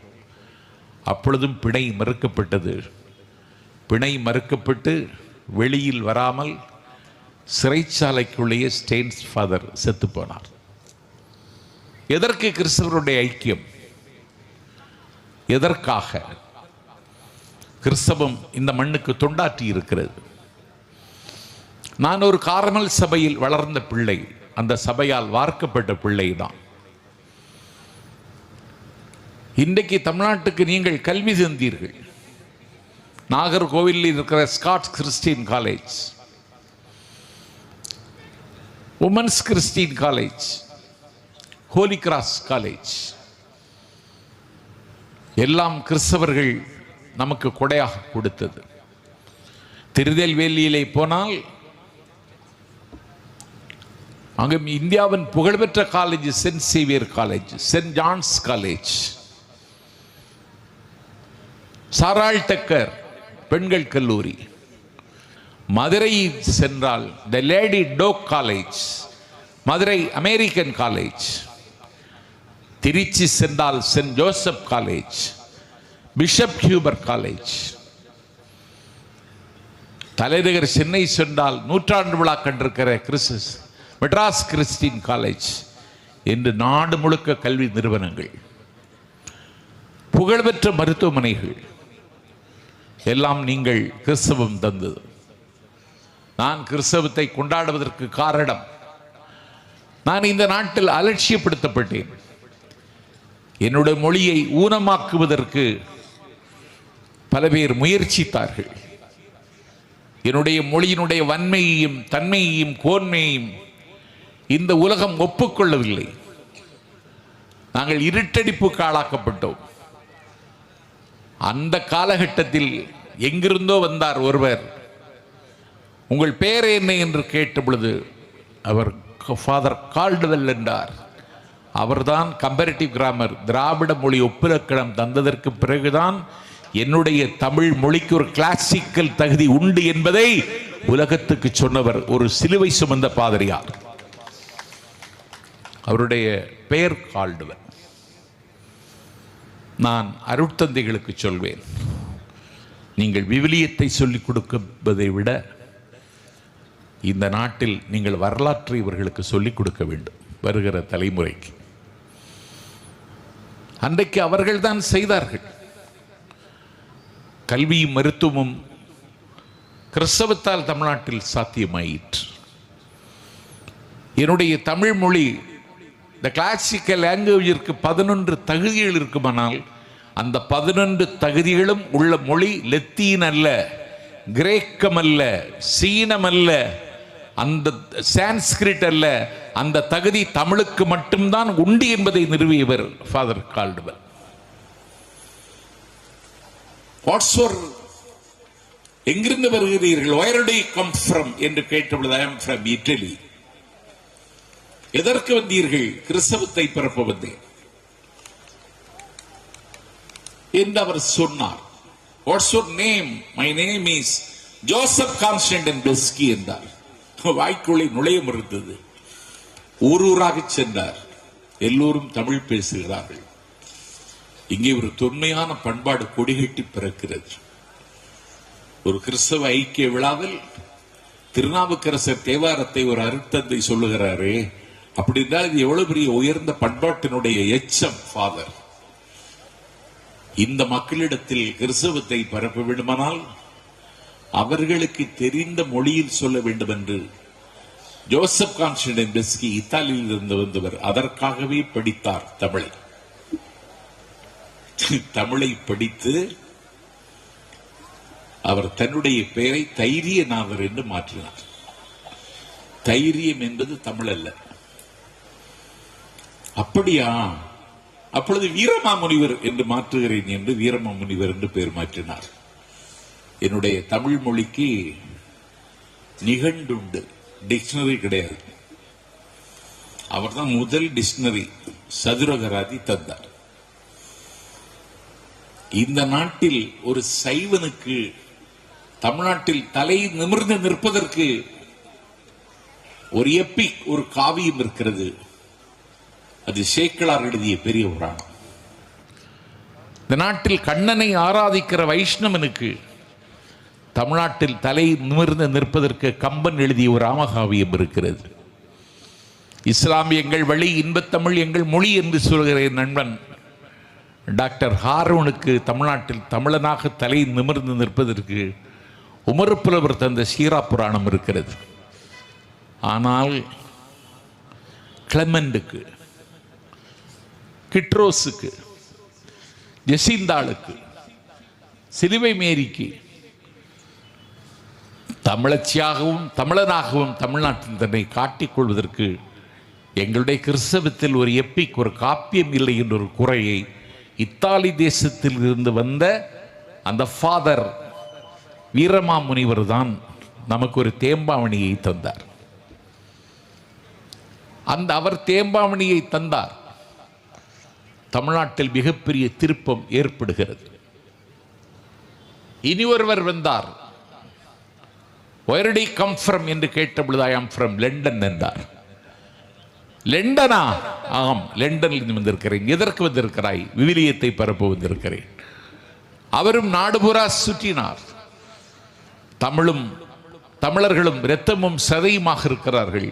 Speaker 2: அப்பொழுதும் பிணை மறுக்கப்பட்டது. பிணை மறுக்கப்பட்டு வெளியில் வராமல் சிறைச்சாலைக்குள்ளேயே ஸ்டேன்ஸ் ஃபாதர் செத்து போனார். எதற்கு கிறிஸ்தவருடைய ஐக்கியம்? எதற்காக? கிறிஸ்தவம் இந்த மண்ணுக்கு தொண்டாற்றி இருக்கிறது. நான் ஒரு கார்மல் சபையில் வளர்ந்த பிள்ளை, அந்த சபையால் வார்க்கப்பட்ட பிள்ளை தான். இன்றைக்கு தமிழ்நாட்டுக்கு நீங்கள் கல்வி தந்தீர்கள். நாகர்கோவிலில் இருக்கிற Scott's Christian college, women's Christian college, holy cross college எல்லாம் கிறிஸ்தவர்கள் நமக்கு கொடையாக கொடுத்தது. திருநெல்வேலியிலே போனால் அங்கு இந்தியாவின் புகழ்பெற்ற college Saint Xavier college, Saint John's college, Sarah Tucker பெண்கள் கல்லூரி. மதுரை சென்றால் the lady Doak college, Madurai American college. Tiruchi சென்றால் Saint Joseph college, Bishop Heber college. தலைநகர் சென்னை சென்றால் நூற்றாண்டு விழா கண்டிருக்கிற மெட்ராஸ் கிறிஸ்டின் காலேஜ் என்று நாடு முழுக்க கல்வி நிறுவனங்கள், புகழ்பெற்ற மருத்துவமனைகள் எல்லாம் நீங்கள் கிறிஸ்தவம் தந்தது. நான் கிறிஸ்தவத்தை கொண்டாடுவதற்கு காரணம், நான் இந்த நாட்டில் அலட்சியப்படுத்தப்பட்டேன். என்னுடைய மொழியை ஊனமாக்குவதற்கு பல பேர் முயற்சித்தார்கள். என்னுடைய மொழியினுடைய வன்மையையும் தன்மையையும் கோன்மையையும் இந்த உலகம் ஒப்புக்கொள்ளவில்லை. நாங்கள் இருட்டடிப்புக்கு ஆளாக்கப்பட்டோம். அந்த காலகட்டத்தில் எங்கிருந்தோ வந்தார் ஒருவர். உங்கள் பெயர் என்ன என்று கேட்ட பொழுது அவர் ஃபாதர் கால்டுவெல் என்றார். அவர்தான் கம்பேரிட்டிவ் கிராமர், திராவிட மொழி ஒப்பிலக்கணம் தந்ததற்கு பிறகுதான் என்னுடைய தமிழ் மொழிக்கு ஒரு கிளாசிக்கல் தகுதி உண்டு என்பதை உலகத்துக்கு சொன்னவர் ஒரு சிலுவை சுமந்த பாதிரியார். அவருடைய பெயர் கால்டுவெல். நான் அருட்தந்தைகளுக்கு சொல்வேன், நீங்கள் விவிலியத்தை சொல்லிக் கொடுப்பதை விட இந்த நாட்டில் நீங்கள் வரலாற்றை இவர்களுக்கு சொல்லிக் கொடுக்க வேண்டும், வருகிற தலைமுறைக்கு. அன்றைக்கு அவர்கள்தான் செய்தார்கள். கல்வியும் மருத்துவமும் கிறிஸ்தவத்தால் தமிழ்நாட்டில் சாத்தியமாயிற்று. என்னுடைய தமிழ் மொழி இந்த கிளாசிக்கல் லாங்குவேஜிற்கு 11 தகுதிகள் இருக்குமானால் அந்த 11 தகுதிகளும் உள்ள மொழி லத்தீன் அல்ல, கிரேக்கம் அல்ல, சீனம் அல்ல, அந்த சான்ஸ்கிரிட் அல்ல. அந்த தகுதி தமிழுக்கு மட்டும்தான் உண்டு என்பதை நிறுவியவர் ஃபாதர் கால்டுவெல். எங்கிருந்து வருகிறீர்கள்? Where do you come from என்று கேட்டபொழுது I am from Italy. எதற்கு வந்தீர்கள்? கிறிஸ்தவத்தை பரப்ப வந்தேன் என்று அவர் சொன்னார். What's your name? My name is Joseph Constantine Beschi என்றார். வாய்க்குள்ளே நுழைய மறுத்தது. ஊராக சென்றார். எல்லோரும் தமிழ் பேசுகிறார்கள். இங்கே ஒரு தொன்மையான பண்பாடு கொடிகட்டி பிறக்கிறது. ஒரு கிறிஸ்தவ ஐக்கிய விழாவில் திருநாவுக்கரசர் தேவாரத்தை ஒரு அருட்தந்தை சொல்லுகிறாரே, அப்படி என்றால் இது எவ்வளவு பெரிய உயர்ந்த பண்பாட்டினுடைய எச்சம் ஃபாதர். இந்த மக்களிடத்தில் கிறிஸ்தவத்தை பரப்ப வேண்டுமானால் அவர்களுக்கு தெரிந்த மொழியில் சொல்ல வேண்டும் என்று ஜோசப் கான்ஸ்டன்டைன் பெஸ்கி இத்தாலியில் இருந்து வந்தவர் அதற்காகவே படித்தார் தமிழை. தமிழை படித்து அவர் தன்னுடைய பெயரை தைரியநாதர் என்று மாற்றினார். தைரியம் என்பது தமிழ் அல்ல. அப்படியா? அப்பொழுது வீரமாமுனிவர் என்று மாற்றுகிறேன் என்று வீரமாமுனிவர் என்று பெயர் மாற்றினார். என்னுடைய தமிழ் மொழிக்கு நிகண்டுண்டு, டிக்ஷனரி கிடையாது. அவர்தான் முதல் டிக்ஷனரி சதுரகராதி தந்தார். இந்த நாட்டில் ஒரு சைவனுக்கு தமிழ்நாட்டில் தலை நிமிர்ந்து நிற்பதற்கு ஒரு எப்பிக், ஒரு காவியம் இருக்கிறது. அது சேக்கிழார் எழுதிய பெரிய புராணம். இந்த நாட்டில் கண்ணனை ஆராதிக்கிற வைஷ்ணவனுக்கு தமிழ்நாட்டில் தலை நிமிர்ந்து நிற்பதற்கு கம்பன் எழுதிய ஒரு ராமகாவியம் இருக்கிறது. இஸ்லாமிய எங்கள் வழி, இன்பத்தமிழ் எங்கள் மொழி என்று சொல்கிற என் நண்பன் டாக்டர் ஹாரூனுக்கு தமிழ்நாட்டில் தமிழனாக தலை நிமிர்ந்து நிற்பதற்கு உமறுப்புலவர் தந்த சீரா புராணம் இருக்கிறது. ஆனால் கிளமெண்டுக்கு, கிட்ரோஸுக்கு, ஜெசிந்தாளுக்கு, சிலுவை மேரிக்கு தமிழச்சியாகவும் தமிழனாகவும் தமிழ்நாட்டில் தன்னை காட்டிக்கொள்வதற்கு எங்களுடைய கிறிஸ்தவத்தில் ஒரு எப்பிக், ஒரு காப்பியம் இல்லை என்ற ஒரு குறையை இத்தாலி தேசத்தில் இருந்து வந்த அந்த ஃபாதர் வீரமாமுனிவர் தான் நமக்கு ஒரு தேம்பாவணியை தந்தார். அந்த அவர் தேம்பாவணியை தந்தார். தமிழ்நாட்டில் மிகப்பெரிய திருப்பம் ஏற்படுகிறது. இனி ஒருவர் வந்தார். Where did he come from என்று கேட்டபொழுது I am from London என்றார். லண்டனா? ஆம், லண்டனில் இருந்து வந்திருக்கிறேன். எதற்கு வந்திருக்கிறாய்? விவிலியத்தை பரப்ப வந்திருக்கிறேன். அவரும் நாடுபுறா சுற்றினார். தமிழும் தமிழர்களும் இரத்தமும் சதையுமாக இருக்கிறார்கள்.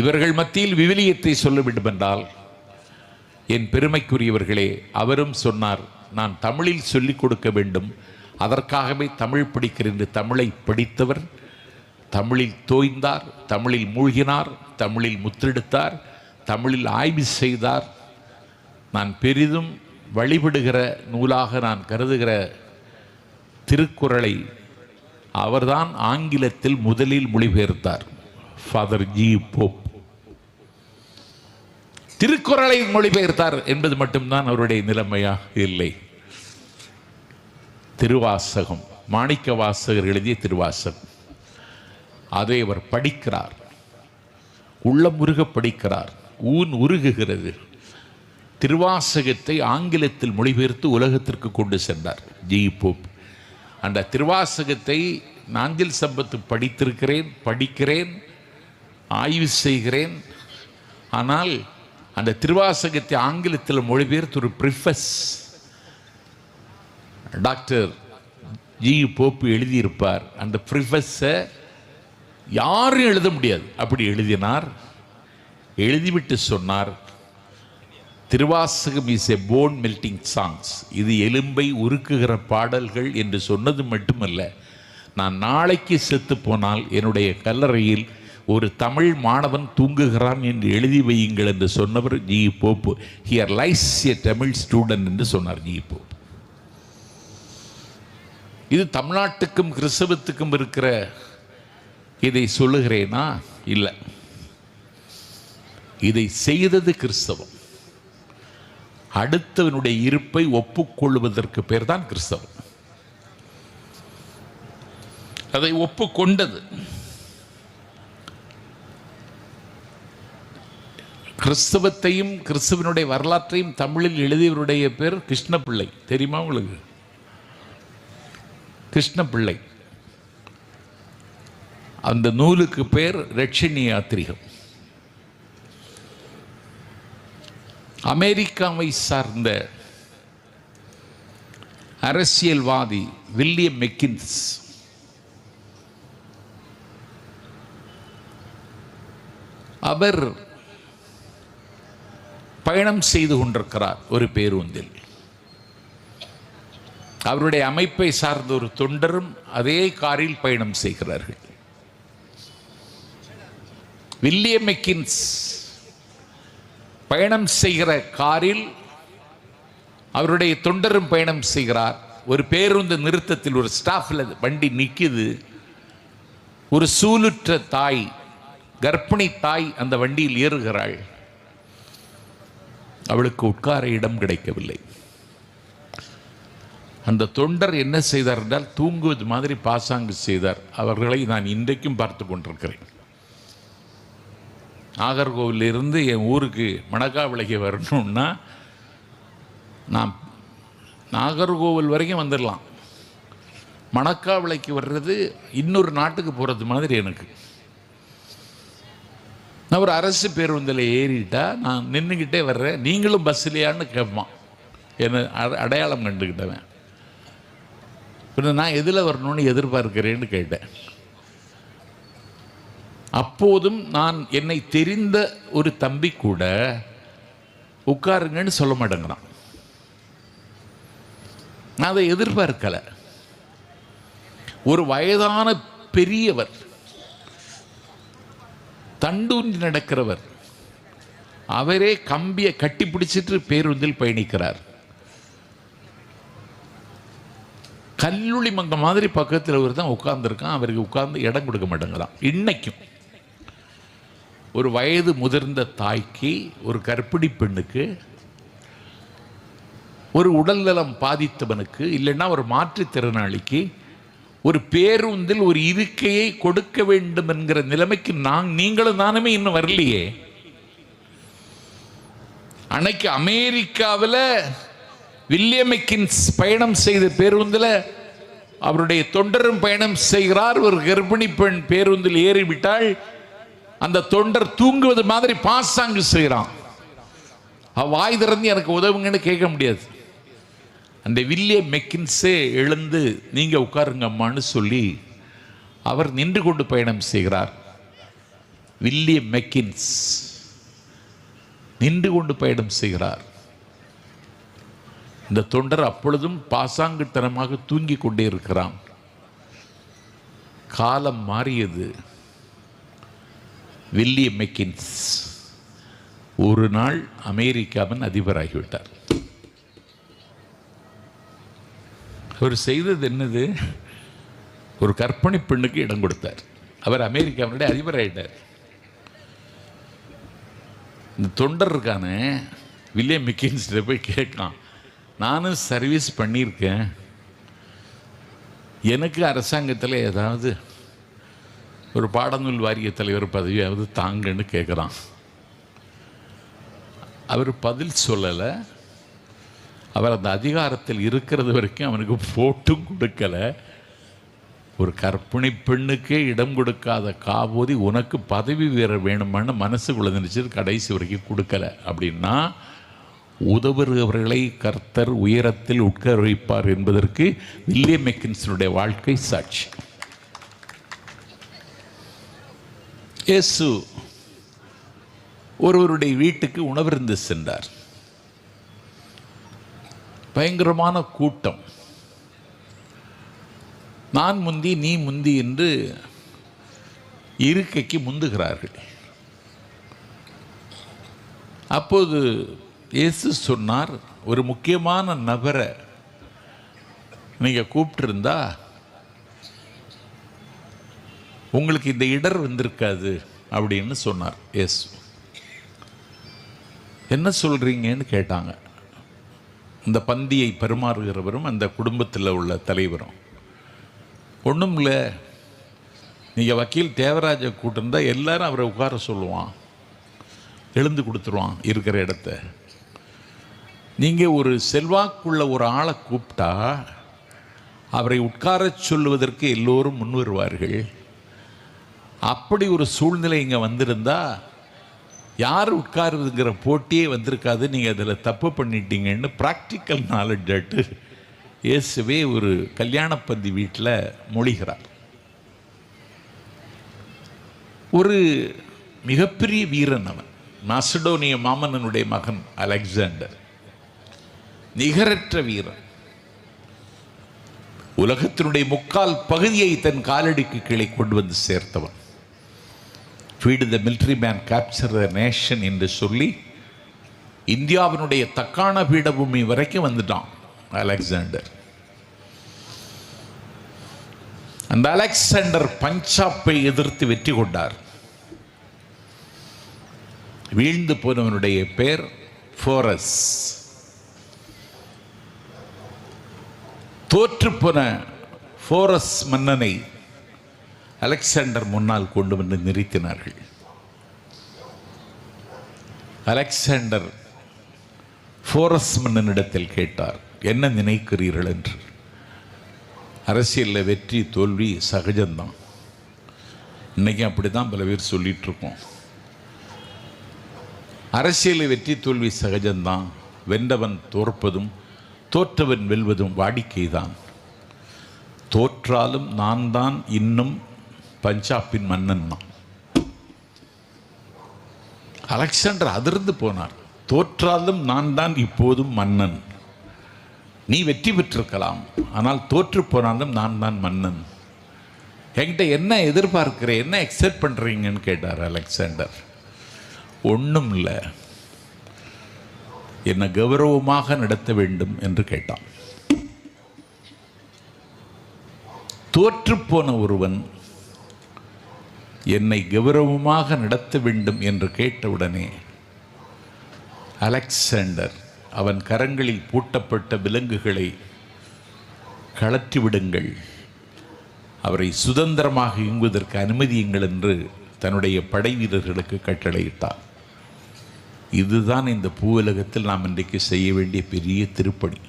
Speaker 2: இவர்கள் மத்தியில் விவிலியத்தை சொல்ல வேண்டும் என்றால் என் பெருமைக்குரியவர்களே, அவரும் சொன்னார், நான் தமிழில் சொல்லிக் கொடுக்க வேண்டும், அதற்காகவே தமிழ் படிக்கிறேன் என்று தமிழை படித்தவர், தமிழில் தோய்ந்தார், தமிழில் மூழ்கினார், தமிழில் முத்தெடுத்தார், தமிழில் ஆய்வு செய்தார். நான் பெரிதும் வழிபடுகிற நூலாக நான் கருதுகிற திருக்குறளை அவர்தான் ஆங்கிலத்தில் முதலில் மொழிபெயர்த்தார். ஃபாதர் ஜி போப் திருக்குறளை மொழிபெயர்த்தார் என்பது மட்டும்தான் அவருடைய நிலைமையா? இல்லை. திருவாசகம், மாணிக்க வாசகர் எழுதிய திருவாசகம், அதை அவர் படிக்கிறார், உள்ளம் உருக படிக்கிறார், ஊன் உருகுகிறது. திருவாசகத்தை ஆங்கிலத்தில் மொழிபெயர்த்து உலகத்திற்கு கொண்டு சென்றார் ஜி போப். அந்த திருவாசகத்தை நாஞ்சில் சம்பத்து படித்திருக்கிறேன், படிக்கிறேன், ஆய்வு செய்கிறேன். ஆனால் அந்த திருவாசகத்தை ஆங்கிலத்தில் மொழிபெயர்த்து ஒரு ப்ரிஃபஸ் டாக்டர் ஜி போப்பு எழுதியிருப்பார். அந்த ப்ரிஃபஸை யாரும் எழுத முடியாது, அப்படி எழுதினார். எழுதிவிட்டு சொன்னார், Thiruvasagam is a phone melting songs, இது எலும்பை உருக்குகிற பாடல்கள் என்று சொன்னது மட்டுமல்ல, நான் நாளைக்கு செத்து போனால் என்னுடைய கல்லறையில் ஒரு தமிழ் மாணவன் தூங்குகிறான் என்று எழுதி வையுங்கள் என்று சொன்னவர் G pope. Here lies a Tamil student என்று சொன்னார் ஜி போப்பு. இது தமிழ்நாட்டுக்கும் கிறிஸ்தவத்துக்கும் இருக்கிற இதை சொல்லுகிறேனா? இல்லை, இதை செய்தது கிறிஸ்தவம். அடுத்தவனுடைய இருப்பை ஒப்புக்கொள்வதற்கு பேர் தான் கிறிஸ்தவம். அதை ஒப்புக்கொண்டது. கிறிஸ்தவத்தையும் கிறிஸ்தவனுடைய வரலாற்றையும் தமிழில் எழுதியவருடைய பேர் கிருஷ்ணபிள்ளை. தெரியுமா உங்களுக்கு? கிருஷ்ணபிள்ளை. அந்த நூலுக்கு பேர் ரட்சணி யாத்திரிகம். அமெரிக்காவை சார்ந்த அரசியல்வாதி வில்லியம் மெக்கின்ஸ் அவர் பயணம் செய்து கொண்டிருக்கிறார் ஒரு பேருந்தில். அவருடைய அமைப்பை சார்ந்த ஒரு தொண்டரும் அதே காரில் பயணம் செய்கிறார்கள். வில்லியம் மெக்கின்ஸ் பயணம் செய்கிற காரில் அவருடைய தொண்டரும் பயணம் செய்கிறார். ஒரு பேருந்து நிறுத்தத்தில் ஒரு ஸ்டாஃபில் வண்டி நிற்குது. ஒரு சூலுற்ற தாய், கர்ப்பிணி தாய் அந்த வண்டியில் ஏறுகிறாள். அவளுக்கு உட்கார இடம் கிடைக்கவில்லை. அந்த தொண்டர் என்ன செய்தார் என்றால் தூங்குவது மாதிரி பாசாங்கு செய்தார். அவர்களை நான் இன்றைக்கும் பார்த்து கொண்டிருக்கிறேன். நாகர்கோவிலிருந்து என் ஊருக்கு மணக்காவிளைக்கு வரணும்னா நான் நாகர்கோவில் வரைக்கும் வந்துடலாம். மணக்காவிளைக்கு வர்றது இன்னொரு நாட்டுக்கு போகிறது மாதிரி எனக்கு. நான் ஒரு அரசு பேருந்தில் ஏறிட்டா நான் நின்றுக்கிட்டே வர்றேன், நீங்களும் பஸ்லையான்னு கேட்பான். என்ன அடையாளம் கண்டுக்கிட்டவன். பின்ன நான் எதில் வரணும்னு எதிர்பார்க்கிறேன்னு கேட்டேன். அப்போதும் நான் என்னை தெரிந்த ஒரு தம்பி கூட உட்காருங்கன்னு சொல்ல மாட்டேங்கிறான். நான் அதை எதிர்பார்க்கல. ஒரு வயதான பெரியவர், தண்டூன்றி நடக்கிறவர், அவரே கம்பியை கட்டி பிடிச்சிட்டு பேருந்தில் பயணிக்கிறார். கல்லுளி மங்க மாதிரி பக்கத்தில் அவர் தான் உட்கார்ந்துருக்கான். அவருக்கு உட்கார்ந்து இடம் கொடுக்க மாட்டேங்கிறான். இன்னைக்கும் ஒரு வயது முதிர்ந்த தாய்க்கு, ஒரு கர்ப்பிணி பெண்ணுக்கு, ஒரு உடல்நலம் பாதித்தவனுக்கு, இல்லைன்னா ஒரு மாற்றுத்திறனாளிக்கு ஒரு பேருந்தில் ஒரு இருக்கையை கொடுக்க வேண்டும் என்கிற நிலைமைக்கு நீங்களும் நானுமே இன்னும் வரலையே. அன்னைக்கு அமெரிக்காவில் வில்லியம் மெக்கின்ஸ் பயணம் செய்த பேருந்தில் அவருடைய தொண்டரும் பயணம் செய்கிறார். ஒரு கர்ப்பிணி பெண் பேருந்தில் ஏறிவிட்டால் அந்த தொண்டர் தூங்குவது மாதிரி பாசாங்கு செய்கிறான். வாய் திறந்து எனக்கு உதவுங்கன்னு கேட்க முடியாது. அந்த வில்லியம் மெக்கின்ஸே எழுந்து நீங்கள் உட்காருங்கம்மான்னு சொல்லி அவர் நின்று கொண்டு பயணம் செய்கிறார். வில்லியம் மெக்கின்ஸ் நின்று கொண்டு பயணம் செய்கிறார். இந்த தொண்டர் அப்பொழுதும் பாசாங்குத்தனமாக தூங்கிக் கொண்டே இருக்கிறான். காலம் மாறியது. வில்லியம் மெக்கின்ஸ் ஒரு நாள் அமெரிக்காவின் அதிபராகிவிட்டார். அவர் செய்தது என்னது? ஒரு கற்பனை பெண்ணுக்கு இடம் கொடுத்தார். அவர் அமெரிக்காவினுடைய அதிபராகிட்டார். இந்த தொண்டர் இருக்கான வில்லியம் மெக்கின்ஸ்ட போய் கேட்கான், நானும் சர்வீஸ் பண்ணியிருக்கேன், எனக்கு அரசாங்கத்தில் ஏதாவது ஒரு பாடநூல் வாரிய தலைவர் பதவியாவது தாங்கன்னு கேட்குறான். அவர் பதில் சொல்லலை. அவர் அந்த அதிகாரத்தில் இருக்கிறது வரைக்கும் அவனுக்கு போட்டும் கொடுக்கலை. ஒரு கற்பனை பெண்ணுக்கே இடம் கொடுக்காத காபோதி உனக்கு பதவி வேற வேணுமான்னு மனசுக்குள்ள நினைச்சு கடைசி வரைக்கும் கொடுக்கல. அப்படின்னா உதவுகிறவர்களை கர்த்தர் உயரத்தில் உட்கார வைப்பார் என்பதற்கு வில்லியம் மெக்கின்ஸனுடைய வாழ்க்கை சாட்சி. இயேசு ஒருவருடைய வீட்டுக்கு உணவிருந்து சென்றார். பயங்கரமான கூட்டம். நான் முந்தி நீ முந்தி என்று இருக்கைக்கு முந்துகிறார்கள். அப்போது இயேசு சொன்னார், ஒரு முக்கியமான நபரை நீங்கள் கூப்பிட்டுருந்தா உங்களுக்கு இந்த இடர் வந்திருக்காது அப்படின்னு சொன்னார் இயேசு. என்ன சொல்கிறீங்கன்னு கேட்டாங்க. இந்த பந்தியை பரிமாறுகிறவரும் அந்த குடும்பத்தில் உள்ள தலைவரும், ஒன்றும் இல்லை, நீங்கள் வக்கீல் தேவராஜை கூட்டிருந்தா எல்லாரும் அவரை உட்கார சொல்லுவான், எழுந்து கொடுத்துருவான் இருக்கிற இடத்த. நீங்கள் ஒரு செல்வாக்குள்ள ஒரு ஆளை கூப்பிட்டா அவரை உட்கார சொல்லுவதற்கு எல்லோரும் முன் வருவார்கள். அப்படி ஒரு சூழ்நிலை இங்கே வந்திருந்தா யார் உட்காருதுங்கிற போட்டியே வந்திருக்காது, நீங்கள் அதில் தப்பு பண்ணிட்டீங்கன்னு ப்ராக்டிக்கல் நாலேஜ் ஆட்டு இயேசுவே ஒரு கல்யாணப்பந்தி வீட்டில் மொழிகிறார். ஒரு மிகப்பெரிய வீரன் அவன். மாசிடோனிய மாமன்னனுடைய மகன் அலெக்சாண்டர். நிகரற்ற வீரன். உலகத்தினுடைய 3/4 பகுதியை தன் காலடிக்கு கீழே கொண்டு வந்து சேர்த்தவன். Feed the military man capture the nation என்று சொல்லி இந்தியாவினுடைய தக்கான பீடபூமி வரைக்கும் வந்துட்டான் அலெக்சாண்டர். அந்த அலெக்சாண்டர் பஞ்சாப்பை எதிர்த்து வெற்றி கொண்டார். வீழ்ந்து போனவனுடைய பேர் போரஸ். தோற்றுப்போன போரஸ் மன்னனை அலெக்சாண்டர் முன்னால் கொண்டு வந்து நிறுத்தினார்கள். அலெக்சாண்டர் போரஸ் மன்னனிடத்தில் கேட்டார், என்ன நினைக்கிறீர்கள் என்று. அரசியலில் வெற்றி தோல்வி சகஜம்தான். இன்னைக்கு அப்படி தான் பல பேர் சொல்லிட்டு இருக்கோம். அரசியலில் வெற்றி தோல்வி சகஜம்தான். வென்றவன் தோற்பதும் தோற்றவன் வெல்வதும் வாடிக்கைதான். தோற்றாலும் நான் தான் இன்னும் பஞ்சாபின் மன்னன் தான். அலெக்சாண்டர் அதிர்ந்து போனார். தோற்றாலும் நான் தான் இப்போதும் மன்னன். நீ வெற்றி பெற்றிருக்கலாம், ஆனால் தோற்று போனாலும் நான் தான் மன்னன். என்கிட்ட என்ன எதிர்பார்க்கிறேன், என்ன எக்ஸெப்ட் பண்ணுறீங்கன்னு கேட்டார் அலெக்சாண்டர். ஒன்றும் இல்லை, என்னை கௌரவமாக நடத்த வேண்டும் என்று கேட்டான். தோற்றுப்போன ஒருவன் என்னை கௌரவமாக நடத்த வேண்டும் என்று கேட்டவுடனே அலெக்சாண்டர் அவன் கரங்களில் பூட்டப்பட்ட விலங்குகளை கழற்றிவிடுங்கள், அவரை சுதந்திரமாக இயங்குவதற்கு அனுமதியுங்கள் என்று தன்னுடைய படை வீரர்களுக்கு கட்டளையிட்டார். இதுதான் இந்த பூவுலகத்தில் நாம் இன்றைக்கு செய்ய வேண்டிய பெரிய திருப்பணி.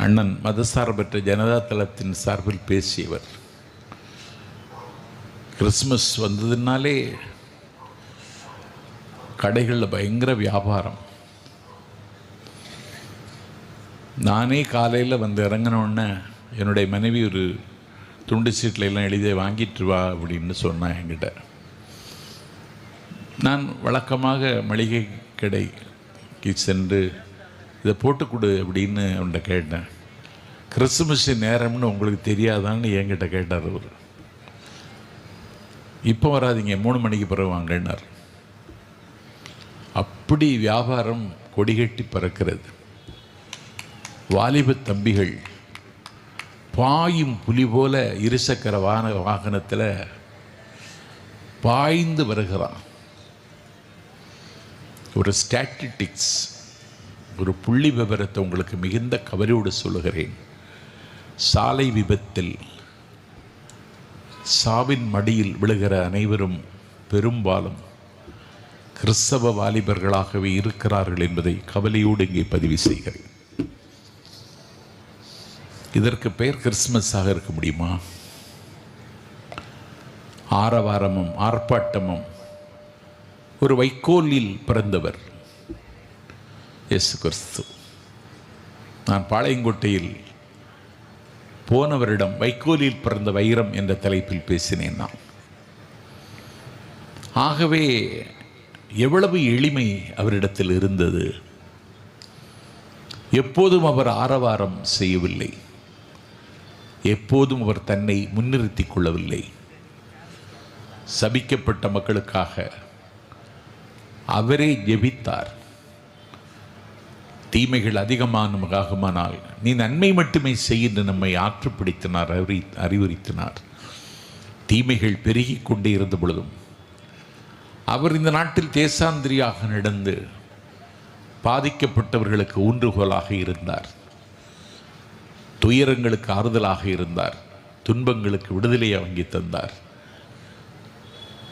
Speaker 2: அண்ணன் மதசார்பற்ற ஜனதா தளத்தின் சார்பில் பேசியவர், கிறிஸ்மஸ் வந்ததுனாலே கடைகளில் பயங்கர வியாபாரம். நானே காலையில் வந்து இறங்கினோடனே என்னுடைய மனைவி ஒரு துண்டு சீட்டில் எல்லாம் எழுதி வாங்கிட்டு வா அப்படின்னு சொன்னான் என்கிட்ட. நான் வழக்கமாக மளிகை கடைக்கு சென்று இதை போட்டு கொடு அப்படின்னு அவன்கிட்ட கேட்டேன். கிறிஸ்துமஸ் நேரம்னு உங்களுக்கு தெரியாதான்னு என்கிட்ட கேட்டார் அவர். இப்போ வராதிங்க, 3 மணிக்கு பிறகு வாங்கினார். அப்படி வியாபாரம் கொடிகட்டி பறக்கிறது. வாலிப தம்பிகள் பாயும் புலி போல இருசக்கர வாகனத்தில் பாய்ந்து வருகிறான். ஒரு ஸ்டாட்டிஸ்டிக்ஸ், ஒரு புள்ளி விவரத்தை உங்களுக்கு மிகுந்த கவலையோடு சொல்லுகிறேன். சாலை விபத்தில் சாவின் மடியில் விழுகிற அனைவரும் பெரும்பாலும் கிறிஸ்தவ வாலிபர்களாகவே இருக்கிறார்கள் என்பதை கவலையோடு இங்கே பதிவு செய்கிறேன். இதற்கு பெயர் கிறிஸ்துமஸாக இருக்க முடியுமா? ஆரவாரமும் ஆர்ப்பாட்டமும். ஒரு வைக்கோலில் பிறந்தவர் இயேசு கிறிஸ்து. நான் பாளையங்கோட்டையில் போனவரிடம் வைக்கோலில் பிறந்த வைரம் என்ற தலைப்பில் பேசினேன் நான். ஆகவே எவ்வளவு எளிமை அவரிடத்தில் இருந்தது. எப்போதும் அவர் ஆரவாரம் செய்யவில்லை, எப்போதும் அவர் தன்னை முன்னிறுத்திக் கொள்ளவில்லை. சபிக்கப்பட்ட மக்களுக்காக அவரே ஜெபித்தார். தீமைகள் அதிகமானால் நீ நன்மை மட்டுமே செய்ய நம்மை ஆற்றுப்பிடித்தனார், அறிவுறுத்தினார். தீமைகள் பெருகி கொண்டே இருந்த பொழுதும் அவர் இந்த நாட்டில் தேசாந்திரியாக நடந்து பாதிக்கப்பட்டவர்களுக்கு ஊன்றுகோலாக இருந்தார். துயரங்களுக்கு ஆறுதலாக இருந்தார். துன்பங்களுக்கு விடுதலையை வாங்கி தந்தார்.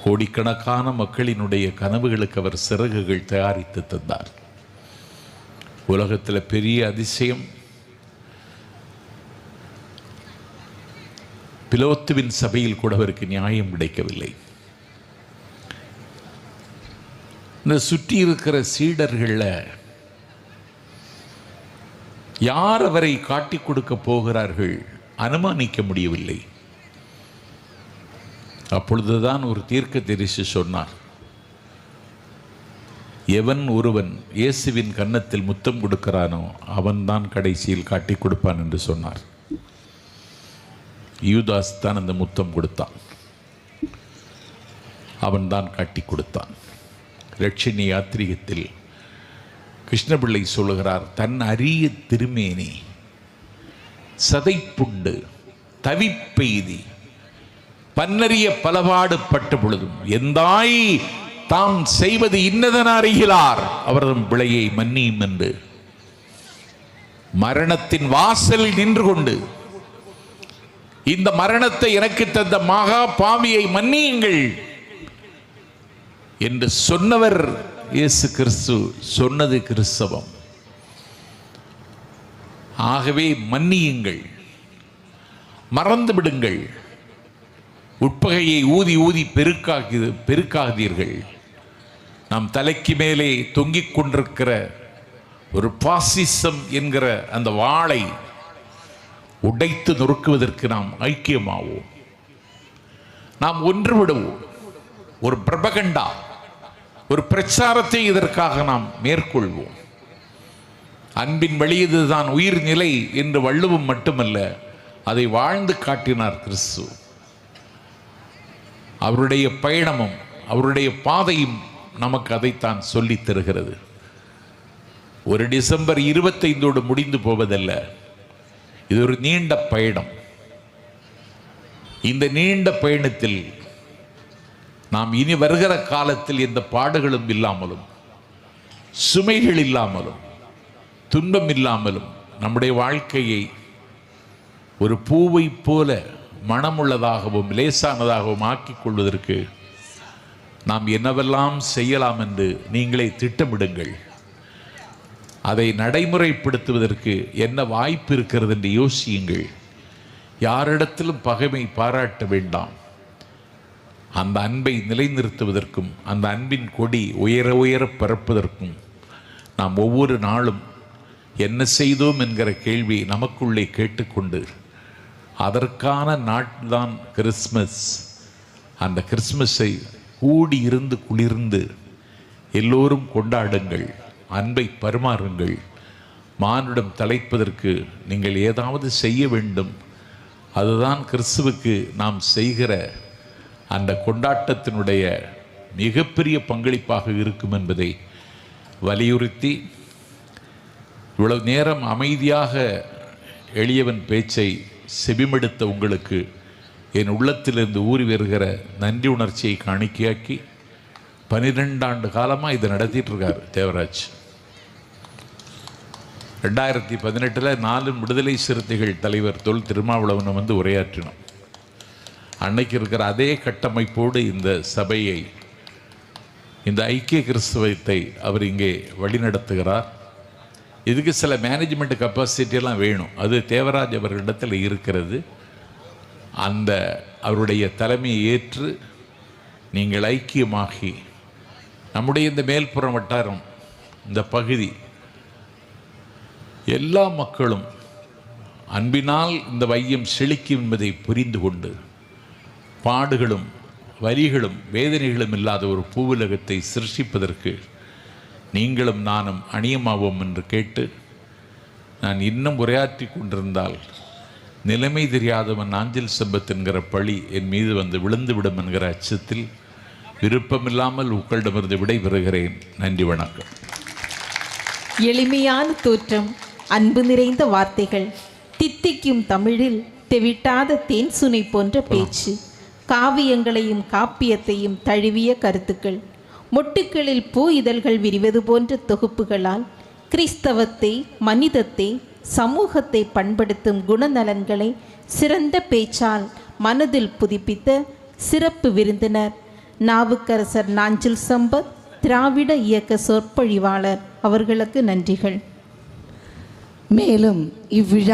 Speaker 2: கோடிக்கணக்கான மக்களினுடைய கனவுகளுக்கு அவர் சிறகுகள் தயாரித்து தந்தார். உலகத்தில் பெரிய அதிசயம், பிலோத்துவின் சபையில் கூட அவருக்கு நியாயம் கிடைக்கவில்லை. இந்த சுற்றி இருக்கிற சீடர்களில் யார் அவரை காட்டிக் கொடுக்க போகிறார்கள் அனுமானிக்க முடியவில்லை. அப்பொழுதுதான் ஒரு தீர்க்கதரிசி சொன்னார், எவன் ஒருவன் இயேசுவின் கன்னத்தில் முத்தம் கொடுக்கிறானோ அவன்தான் கடைசியில் காட்டிக் கொடுப்பான் என்று சொன்னார். யூதாஸ் தான் அந்த முத்தம் கொடுத்தான், அவன்தான் காட்டிக் கொடுத்தான். லட்சுமி யாத்திரிகத்தில் கிருஷ்ணபிள்ளை சொல்லுகிறார், தன் அரிய திருமேனி சதைப்புண்டு தவிப்பெய்தி பன்னறிய பலபாடுபட்ட பொழுதும் எந்தாய் தாம் செய்வது இன்னதென அறிகிறார், அவரது பிழையை மன்னியும் என்று மரணத்தின் வாசலில் நின்று கொண்டு இந்த மரணத்தை எனக்கு தந்த மகா பாவியை மன்னியுங்கள் என்று சொன்னவர் இயேசு கிறிஸ்து. சொன்னது கிறிஸ்தவம். ஆகவே மன்னியுங்கள், மறந்து விடுங்கள், உட்பகையை ஊதி ஊதி பெருக்காதீர்கள். நம் தலைக்கு மேலே தொங்கிக் கொண்டிருக்கிற ஒரு பாசிசம் என்கிற அந்த வாளை உடைத்து நொறுக்குவதற்கு நாம் ஐக்கியமாவோம். நாம் ஒன்றுவிடுவோம். ஒரு பிரபகண்டா, ஒரு பிரச்சாரத்தை இதற்காக நாம் மேற்கொள்வோம். அன்பின் வழியதுதான் உயிர் நிலை என்று வள்ளுவம் மட்டுமல்ல, அதை வாழ்ந்து காட்டினார் கிறிஸ்து. அவருடைய பயணமும் அவருடைய பாதையும் நமக்கு அதைத்தான் சொல்லித் தருகிறது. ஒரு டிசம்பர் 25 முடிந்து போவதல்ல, இது ஒரு நீண்ட பயணம். இந்த நீண்ட பயணத்தில் நாம் இனி வருகிற காலத்தில் எந்த பாடுகளும் இல்லாமலும், சுமைகள் இல்லாமலும், துன்பம் இல்லாமலும் நம்முடைய வாழ்க்கையை ஒரு பூவை போல மனமுள்ளதாகவும் லேசானதாகவும் ஆக்கிக் கொள்வதற்கு நாம் என்னவெல்லாம் செய்யலாம் என்று நீங்களே திட்டமிடுங்கள். அதை நடைமுறைப்படுத்துவதற்கு என்ன வாய்ப்பு இருக்கிறது என்று யோசியுங்கள். யாரிடத்திலும் பகைமை பாராட்ட வேண்டாம். அந்த அன்பை நிலைநிறுத்துவதற்கும் அந்த அன்பின் கொடி உயர உயர பரப்புவதற்கும் நாம் ஒவ்வொரு நாளும் என்ன செய்தோம் என்கிற கேள்வி நமக்குள்ளே கேட்டுக்கொண்டு அதற்கான நாட்தான் கிறிஸ்மஸ். அந்த கிறிஸ்மஸை கூடி இருந்து குளிர்ந்து எல்லோரும் கொண்டாடுங்கள், அன்பை பரிமாறுங்கள். மானுடம் தலைப்பதற்கு நீங்கள் ஏதாவது செய்ய வேண்டும். அதுதான் கிறிஸ்துவுக்கு நாம் செய்கிற அந்த கொண்டாட்டத்தினுடைய மிகப்பெரிய பங்களிப்பாக இருக்கும் என்பதை வலியுறுத்தி, இவ்வளவு நேரம் அமைதியாக எளியவன் பேச்சை செவிமடுத்த உங்களுக்கு என் உள்ளத்திலிருந்து ஊறி வருகிற நன்றி உணர்ச்சியை காணிக்கையாக்கி 12 ஆண்டு காலமாக இதை நடத்திட்டு இருக்கார் தேவராஜ். 2018 4 விடுதலை சிறுத்தைகள் தலைவர் தொல் திருமாவளவன் வந்து உரையாற்றினோம். அன்னைக்கு இருக்கிற அதே கட்டமைப்போடு இந்த சபையை, இந்த ஐக்கிய கிறிஸ்தவத்தை அவர் இங்கே வழிநடத்துகிறார். இதுக்கு சில மேனேஜ்மெண்ட் கெப்பாசிட்டியெல்லாம் வேணும். அது தேவராஜ் அவர்களிடத்தில் இருக்கிறது. அந்த அவருடைய தலைமையை ஏற்று நீங்கள் ஐக்கியமாகி நம்முடைய இந்த மேல்புறம் வட்டாரம், இந்த பகுதி எல்லா மக்களும் அன்பினால் இந்த வையம் செழிக்கும் என்பதை புரிந்து கொண்டு பாடுகளும் வலிகளும் வேதனைகளும் இல்லாத ஒரு பூவுலகத்தை சிருஷ்டிப்பதற்கு நீங்களும் நானும் அணியமாவோம் என்று கேட்டு, நான் இன்னும் உரையாற்றி கொண்டிருந்தால் நிலைமை தெரியாதவன் ஆஞ்சல் சம்பத் என்கிற பழி என் மீது வந்து விழுந்துவிடும் என்கிற அச்சத்தில் விருப்பமில்லாமல் உங்களிடமிருந்து விடைபெறுகிறேன். நன்றி, வணக்கம்.
Speaker 3: எளிமையான தோற்றம், அன்பு நிறைந்த வார்த்தைகள், தித்திக்கும் தமிழில் தெவிட்டாத தேன் சுனை போன்ற பேச்சு, காவியங்களையும் காப்பியத்தையும் தழுவிய கருத்துக்கள், மொட்டுக்களில் பூ இதழ்கள் விரிவது போன்ற தொகுப்புகளால் கிறிஸ்தவத்தை, மனிதத்தை, சமூகத்தை பண்படுத்தும் குணநலன்களை சிறந்த பேச்சால் மனதில் புதுப்பித்த சிறப்பு விருந்தினர் நாவுக்கரசர் நாஞ்சில் சம்பத், திராவிட இயக்க சொற்பொழிவாளர் அவர்களுக்கு நன்றிகள்.
Speaker 1: மேலும் இவ்விழா